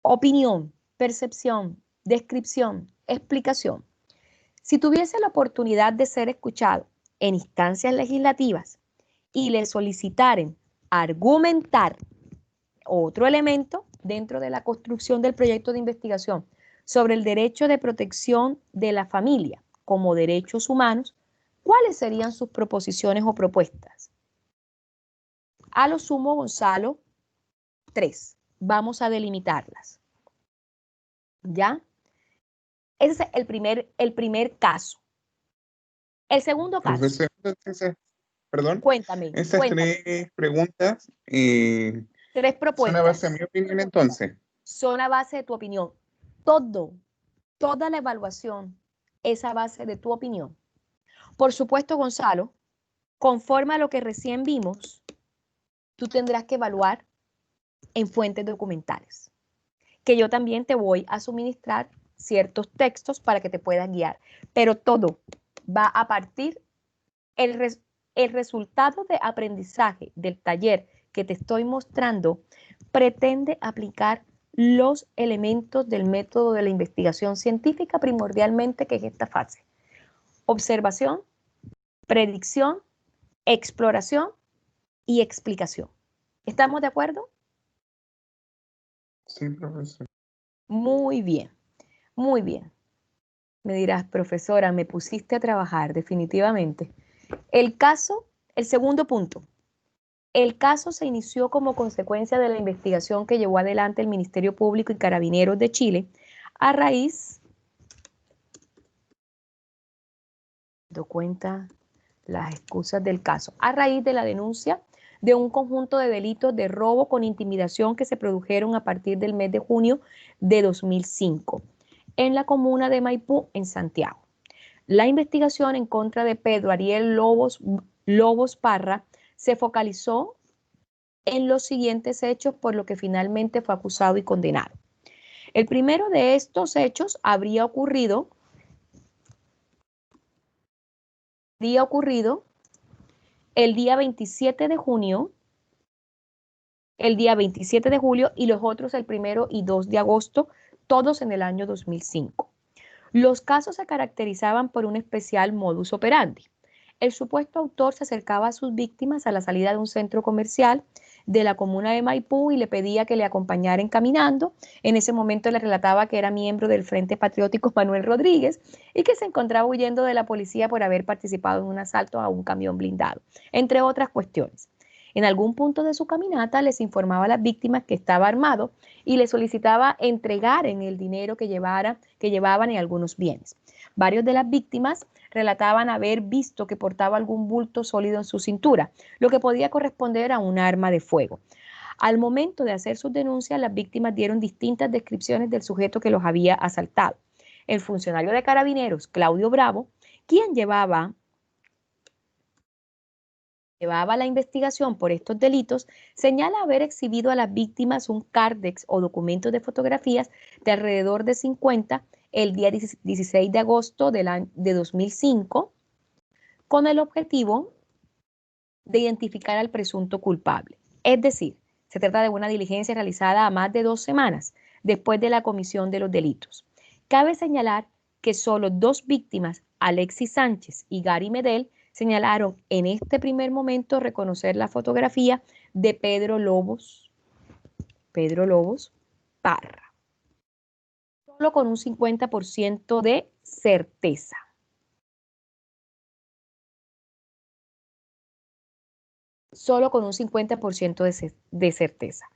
Opinión, percepción, descripción, explicación. Si tuviese la oportunidad de ser escuchado en instancias legislativas y le solicitaren argumentar otro elemento dentro de la construcción del proyecto de investigación sobre el derecho de protección de la familia como derechos humanos, ¿cuáles serían sus proposiciones o propuestas? A lo sumo, Gonzalo, 3. Vamos a delimitarlas. ¿Ya? Ese es el primer caso. El segundo caso. Profesor, entonces, perdón, Cuéntame. esas tres preguntas Tres son a base de propuestas. mi opinión entonces. Son a base de tu opinión. Toda la evaluación es a base de tu opinión. Por supuesto, Gonzalo, conforme a lo que recién vimos, tú tendrás que evaluar en fuentes documentales, que yo también te voy a suministrar ciertos textos para que te puedas guiar, pero todo va a partir, el resultado de aprendizaje del taller que te estoy mostrando pretende aplicar los elementos del método de la investigación científica primordialmente, que es esta fase: observación, predicción, exploración y explicación. ¿Estamos de acuerdo? Sí, profesor. Muy bien, muy bien. Me dirás, profesora, me pusiste a trabajar definitivamente. El segundo punto. El caso se inició como consecuencia de la investigación que llevó adelante el Ministerio Público y Carabineros de Chile a raíz, do cuenta las excusas del caso, a raíz de la denuncia de un conjunto de delitos de robo con intimidación que se produjeron a partir del mes de junio de 2005 en la comuna de Maipú, en Santiago. La investigación en contra de Pedro Ariel Lobos Parra se focalizó en los siguientes hechos, por lo que finalmente fue acusado y condenado. El primero de estos hechos habría ocurrido el día 27 de junio, el día 27 de julio, y los otros el 1 y 2 de agosto, todos en el año 2005. Los casos se caracterizaban por un especial modus operandi. El supuesto autor se acercaba a sus víctimas a la salida de un centro comercial de la comuna de Maipú y le pedía que le acompañaran caminando. En ese momento le relataba que era miembro del Frente Patriótico Manuel Rodríguez y que se encontraba huyendo de la policía por haber participado en un asalto a un camión blindado, entre otras cuestiones. En algún punto de su caminata les informaba a las víctimas que estaba armado y les solicitaba entregar en el dinero que llevaban y algunos bienes. Varios de las víctimas relataban haber visto que portaba algún bulto sólido en su cintura, lo que podía corresponder a un arma de fuego. Al momento de hacer sus denuncias, las víctimas dieron distintas descripciones del sujeto que los había asaltado. El funcionario de Carabineros, Claudio Bravo, quien llevaba la investigación por estos delitos, señala haber exhibido a las víctimas un cárdex o documentos de fotografías de alrededor de 50 el día 16 de agosto de 2005, con el objetivo de identificar al presunto culpable. Es decir, se trata de una diligencia realizada a más de 2 semanas después de la comisión de los delitos. Cabe señalar que solo 2 víctimas, Alexis Sánchez y Gary Medel, señalaron en este primer momento reconocer la fotografía de Pedro Lobos Parra, solo con un 50% de certeza. Solo con un 50% de certeza.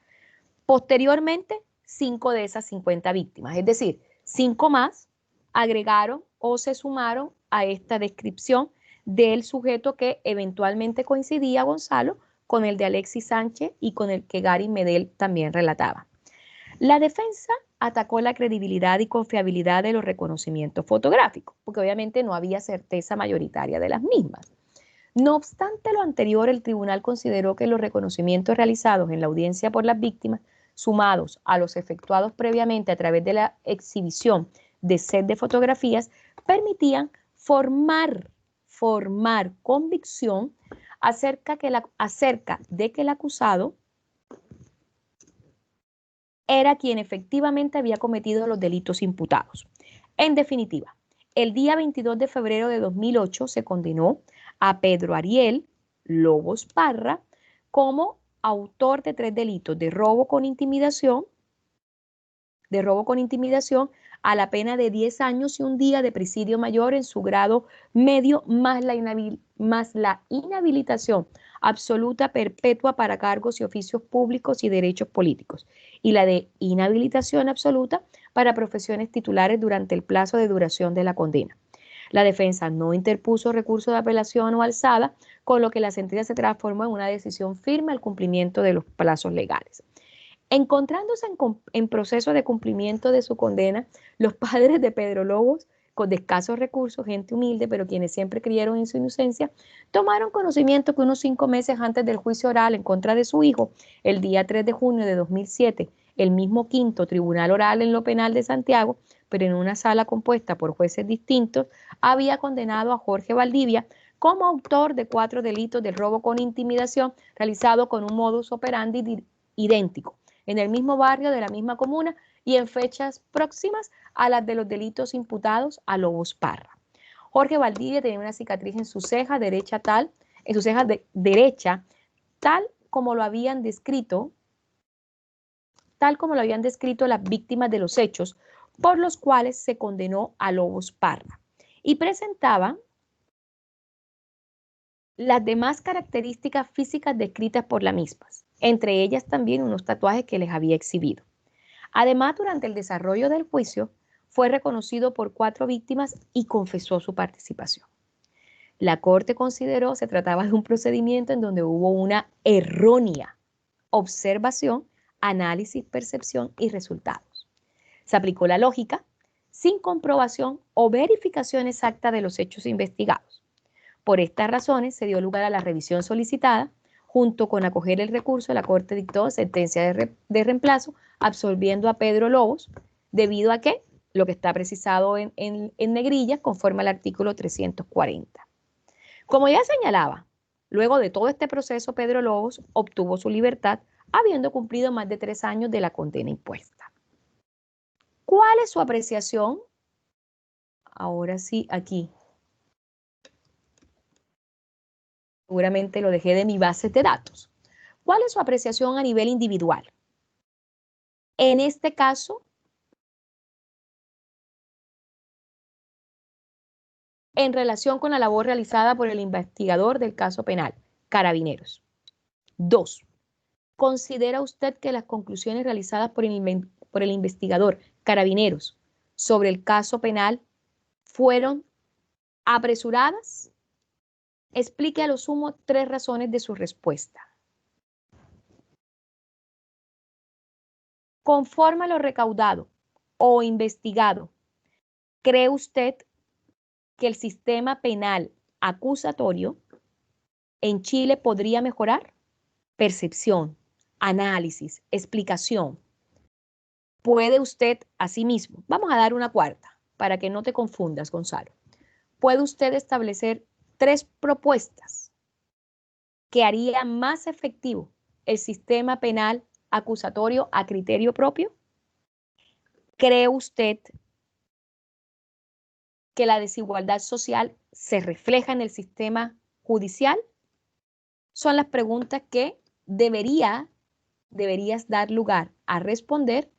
Posteriormente, 5 de esas 50 víctimas, es decir, 5 más agregaron o se sumaron a esta descripción del sujeto que eventualmente coincidía, Gonzalo, con el de Alexis Sánchez y con el que Gary Medel también relataba. La defensa atacó la credibilidad y confiabilidad de los reconocimientos fotográficos, porque obviamente no había certeza mayoritaria de las mismas. No obstante lo anterior, el tribunal consideró que los reconocimientos realizados en la audiencia por las víctimas, sumados a los efectuados previamente a través de la exhibición de set de fotografías, permitían formar convicción acerca de que el acusado era quien efectivamente había cometido los delitos imputados. En definitiva, el día 22 de febrero de 2008 se condenó a Pedro Ariel Lobos Parra como autor de 3 delitos de robo con intimidación, a la pena de 10 años y un día de presidio mayor en su grado medio, más la inhabilitación absoluta perpetua para cargos y oficios públicos y derechos políticos, y la de inhabilitación absoluta para profesiones titulares durante el plazo de duración de la condena. La defensa no interpuso recurso de apelación o alzada, con lo que la sentencia se transformó en una decisión firme al cumplimiento de los plazos legales. Encontrándose en proceso de cumplimiento de su condena, los padres de Pedro Lobos, con de escasos recursos, gente humilde, pero quienes siempre creyeron en su inocencia, tomaron conocimiento que unos 5 meses antes del juicio oral en contra de su hijo, el día 3 de junio de 2007, el mismo quinto Tribunal Oral en lo Penal de Santiago pero en una sala compuesta por jueces distintos, había condenado a Jorge Valdivia como autor de 4 delitos de robo con intimidación realizado con un modus operandi idéntico, en el mismo barrio de la misma comuna y en fechas próximas a las de los delitos imputados a Lobos Parra. Jorge Valdivia tenía una cicatriz en su ceja derecha derecha, tal como lo habían descrito las víctimas de los hechos por los cuales se condenó a Lobos Parra, y presentaba las demás características físicas descritas por las mismas, entre ellas también unos tatuajes que les había exhibido. Además, durante el desarrollo del juicio, fue reconocido por 4 víctimas y confesó su participación. La Corte consideró se trataba de un procedimiento en donde hubo una errónea observación, análisis, percepción y resultados. Se aplicó la lógica sin comprobación o verificación exacta de los hechos investigados. Por estas razones se dio lugar a la revisión solicitada. Junto con acoger el recurso, la Corte dictó sentencia de reemplazo, absolviendo a Pedro Lobos, debido a que lo que está precisado en negrillas conforme al artículo 340. Como ya señalaba, luego de todo este proceso, Pedro Lobos obtuvo su libertad, habiendo cumplido más de 3 años de la condena impuesta. ¿Cuál es su apreciación? Ahora sí, aquí. Seguramente lo dejé de mi base de datos. ¿Cuál es su apreciación a nivel individual? En este caso, en relación con la labor realizada por el investigador del caso penal, Carabineros. 2. ¿Considera usted que las conclusiones realizadas por el investigador Carabineros sobre el caso penal fueron apresuradas? Explique a lo sumo 3 razones de su respuesta. Conforme a lo recaudado o investigado, ¿cree usted que el sistema penal acusatorio en Chile podría mejorar? Percepción, análisis, explicación. Puede usted, asimismo, vamos a dar una cuarta, para que no te confundas, Gonzalo. Puede usted establecer 3 propuestas que harían más efectivo el sistema penal acusatorio a criterio propio. ¿Cree usted que la desigualdad social se refleja en el sistema judicial? Son las preguntas que deberías dar lugar a responder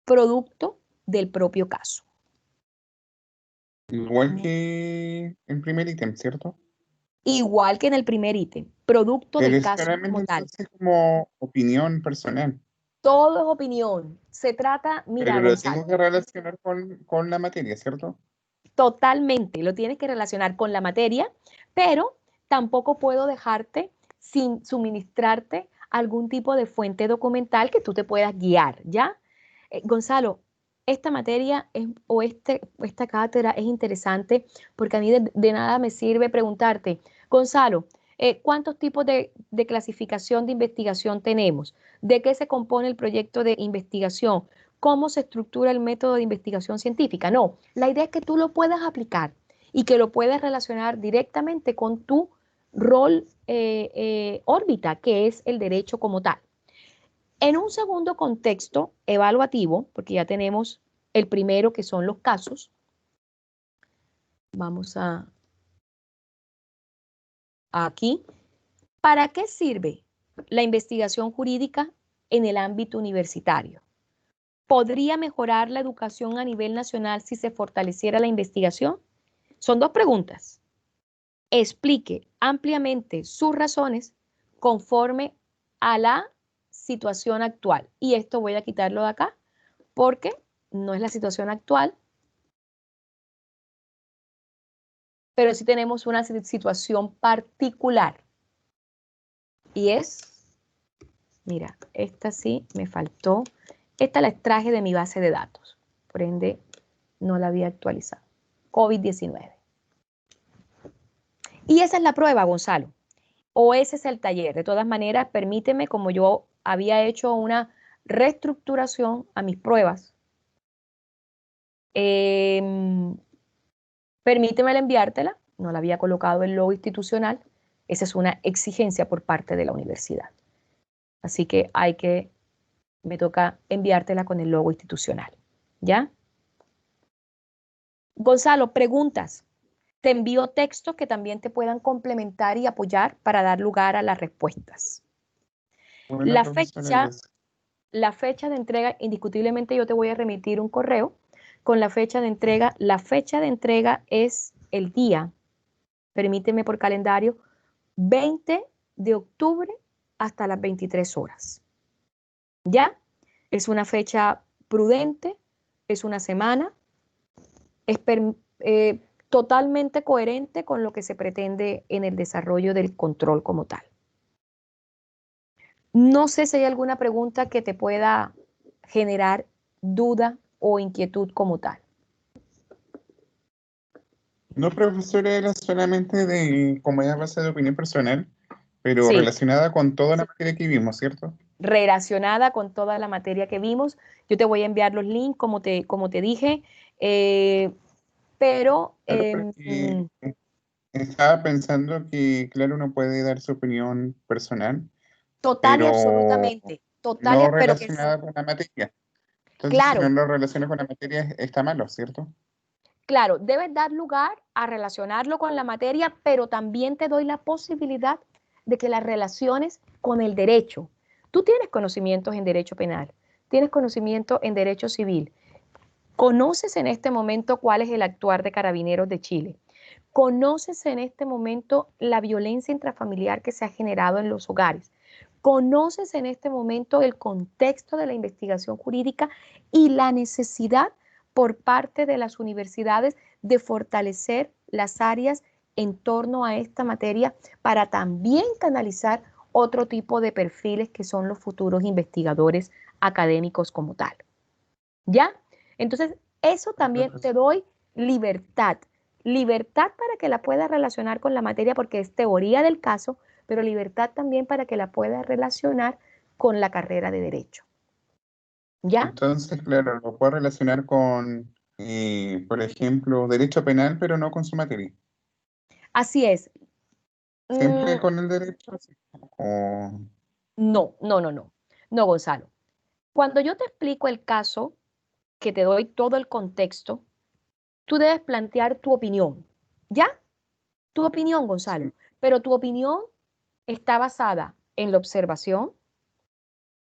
producto del propio caso. Igual que el primer ítem, ¿cierto? Igual que en el primer ítem, producto Pero del es caso solamente como tal. entonces como opinión personal. Todo es opinión. Se trata, mira, Pero lo Gonzalo, tengo que relacionar con la materia, ¿cierto? totalmente lo tienes que relacionar con la materia, pero tampoco puedo dejarte sin suministrarte algún tipo de fuente documental que tú te puedas guiar, ¿ya? Gonzalo, esta materia esta cátedra es interesante porque a mí de nada me sirve preguntarte, Gonzalo, ¿cuántos tipos de clasificación de investigación tenemos? ¿De qué se compone el proyecto de investigación? ¿Cómo se estructura el método de investigación científica? No, la idea es que tú lo puedas aplicar y que lo puedas relacionar directamente con tu rol órbita, que es el derecho como tal. En un segundo contexto evaluativo, porque ya tenemos el primero que son los casos, vamos a aquí. ¿Para qué sirve la investigación jurídica en el ámbito universitario? ¿Podría mejorar la educación a nivel nacional si se fortaleciera la investigación? Son 2 preguntas. Explique ampliamente sus razones conforme a la situación actual. Y esto voy a quitarlo de acá porque no es la situación actual, pero sí tenemos una situación particular. Y es, mira, esta sí me faltó. Esta la extraje de mi base de datos. Por ende, no la había actualizado. COVID-19. Y esa es la prueba, Gonzalo. O ese es el taller. De todas maneras, permíteme, como yo había hecho una reestructuración a mis pruebas, Permíteme enviártela, no la había colocado en el logo institucional, esa es una exigencia por parte de la universidad. Así que me toca enviártela con el logo institucional, ¿ya? Gonzalo, preguntas. Te envío textos que también te puedan complementar y apoyar para dar lugar a las respuestas. Bueno, La profesora, fecha, gracias. la fecha de entrega, indiscutiblemente yo te voy a remitir un correo con la fecha de entrega. La fecha de entrega es el día, permíteme por calendario, 20 de octubre hasta las 23 horas. ¿Ya? Es una fecha prudente, es una semana, es totalmente coherente con lo que se pretende en el desarrollo del control como tal. No sé si hay alguna pregunta que te pueda generar duda o inquietud como tal. No, profesora, era solamente de, como ya base de opinión personal, pero Sí, relacionada con toda la materia que vimos, ¿cierto? relacionada con toda la materia que vimos. Yo te voy a enviar los links, como te dije, pero Claro, porque estaba pensando que, claro, uno puede dar su opinión personal, total y pero absolutamente, total y no pero que es relacionada con la materia. Entonces, si no claro, lo relaciona con la materia, está malo, ¿cierto? claro, debes dar lugar a relacionarlo con la materia, pero también te doy la posibilidad de que las relaciones con el derecho. Tú tienes conocimientos en derecho penal, tienes conocimiento en derecho civil, conoces en este momento cuál es el actuar de Carabineros de Chile, conoces en este momento la violencia intrafamiliar que se ha generado en los hogares, conoces en este momento el contexto de la investigación jurídica y la necesidad por parte de las universidades de fortalecer las áreas en torno a esta materia para también canalizar otro tipo de perfiles que son los futuros investigadores académicos como tal. ¿Ya? Entonces, eso también te doy libertad. Libertad para que la puedas relacionar con la materia porque es teoría del caso, pero libertad también para que la puedas relacionar con la carrera de derecho. ¿Ya? Entonces, claro, lo puedo relacionar con, por ejemplo, derecho penal, pero no con su materia. Así es. Siempre Mm, con el derecho, sí. O, no, no, no, no. No, Gonzalo. Cuando yo te explico el caso, que te doy todo el contexto, tú debes plantear tu opinión. ¿Ya? Tu opinión, Gonzalo. sí. Pero tu opinión está basada en la observación,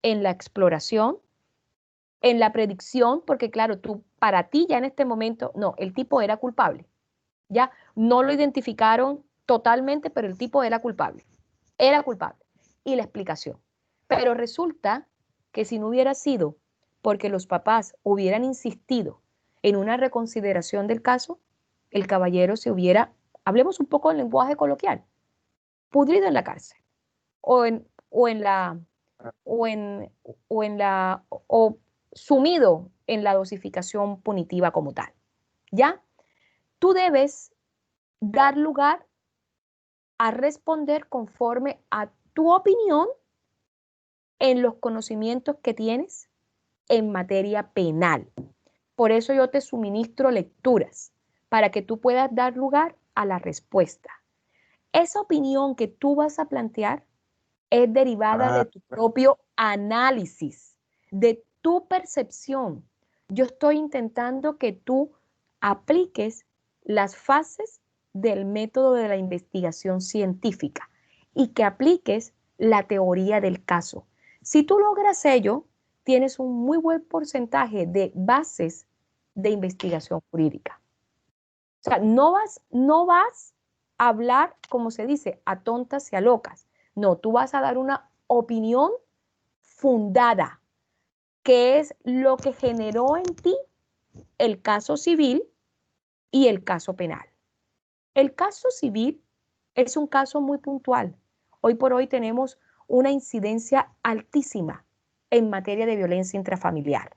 en la exploración, en la predicción, porque claro, tú, para ti ya en este momento, no, el tipo era culpable. Ya no lo identificaron totalmente, pero el tipo era culpable. Era culpable. Y la explicación. Pero resulta que si no hubiera sido porque los papás hubieran insistido en una reconsideración del caso, el caballero se hubiera, hablemos un poco en lenguaje coloquial, pudrido en la cárcel o en, o en la o en, o en la o sumido en la dosificación punitiva como tal. ¿Ya? Tú debes dar lugar a responder conforme a tu opinión en los conocimientos que tienes en materia penal. Por eso yo te suministro lecturas para que tú puedas dar lugar a la respuesta. Esa opinión que tú vas a plantear es derivada de Ah, tu propio análisis, de tu percepción. Yo estoy intentando que tú apliques las fases del método de la investigación científica y que apliques la teoría del caso. Si tú logras ello, tienes un muy buen porcentaje de bases de investigación jurídica. O sea, no vas a hablar, como se dice, a tontas y a locas. No, tú vas a dar una opinión fundada, que es lo que generó en ti el caso civil y el caso penal. El caso civil es un caso muy puntual. Hoy por hoy tenemos una incidencia altísima en materia de violencia intrafamiliar.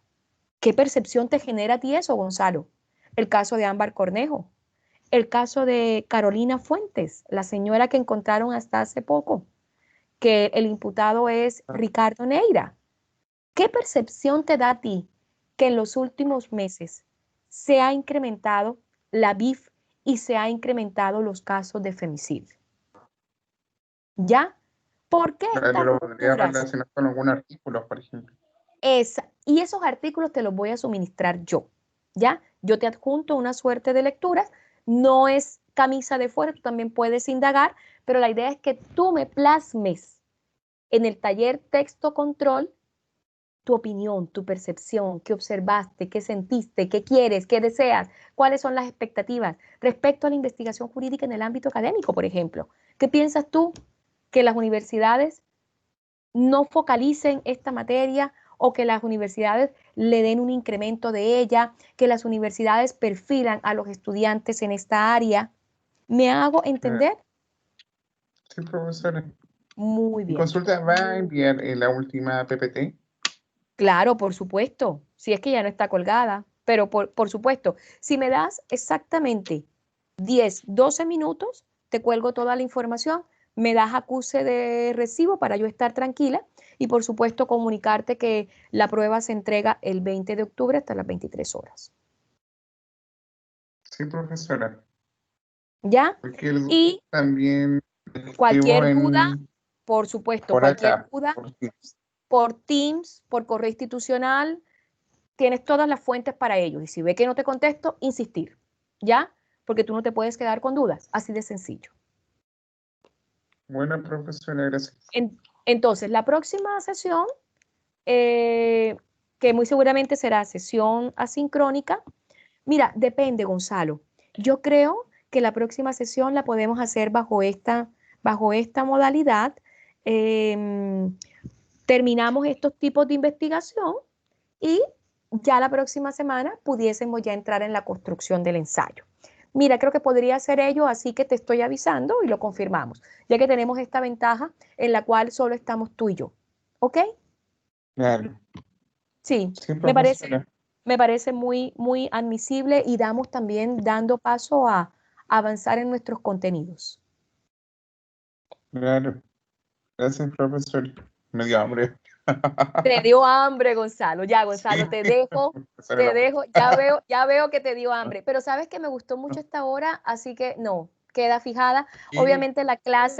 ¿Qué percepción te genera a ti eso, Gonzalo? El caso de Ámbar Cornejo, el caso de Carolina Fuentes, la señora que encontraron hasta hace poco, que el imputado es Ricardo Neira. ¿Qué percepción te da a ti que en los últimos meses se ha incrementado la BIF y se ha incrementado los casos de femicidio. ¿Ya? ¿Por qué Pero estas yo lo podría rupturas? relacionar con algún artículo, por ejemplo. Y esos artículos te los voy a suministrar yo, ¿ya? Yo te adjunto una suerte de lecturas, no es camisa de fuerza, tú también puedes indagar, pero la idea es que tú me plasmes en el taller texto control tu opinión, tu percepción, qué observaste, qué sentiste, qué quieres, qué deseas, cuáles son las expectativas respecto a la investigación jurídica en el ámbito académico, por ejemplo. ¿Qué piensas tú que las universidades no focalicen esta materia o que las universidades le den un incremento de ella, que las universidades perfilan a los estudiantes en esta área? ¿Me hago entender? Sí, profesora. Muy ¿Mi bien. consulta va a enviar la última PPT? Claro, por supuesto, si es que ya no está colgada, pero por supuesto, si me das exactamente 10, 12 minutos, te cuelgo toda la información, me das acuse de recibo para yo estar tranquila y por supuesto comunicarte que la prueba se entrega el 20 de octubre hasta las 23 horas. Sí, profesora. ¿Ya? Porque él Y también cualquier escribo duda, en, por supuesto, por cualquier acá. duda Por Teams. por Teams, por correo institucional, tienes todas las fuentes para ello. Y si ve que no te contesto, insistir, ¿ya? Porque tú no te puedes quedar con dudas, así de sencillo. Bueno, profesora, gracias. Entonces, la próxima sesión, que muy seguramente será sesión asincrónica, mira, depende, Gonzalo. Yo creo que la próxima sesión la podemos hacer bajo esta modalidad. Terminamos estos tipos de investigación y ya la próxima semana pudiésemos ya entrar en la construcción del ensayo. Mira, creo que podría ser ello, así que te estoy avisando y lo confirmamos, ya que tenemos esta ventaja en la cual solo estamos tú y yo. ¿Ok? Claro. Sí, Sí, profesora. me parece muy, muy admisible y damos también dando paso a avanzar en nuestros contenidos. Claro. Gracias, profesor. Me dio hambre. Te dio hambre, Gonzalo. Ya, Gonzalo, Sí, profesora, ya veo que te dio hambre. Pero sabes que me gustó mucho esta hora, así que no, queda fijada. y Obviamente la clase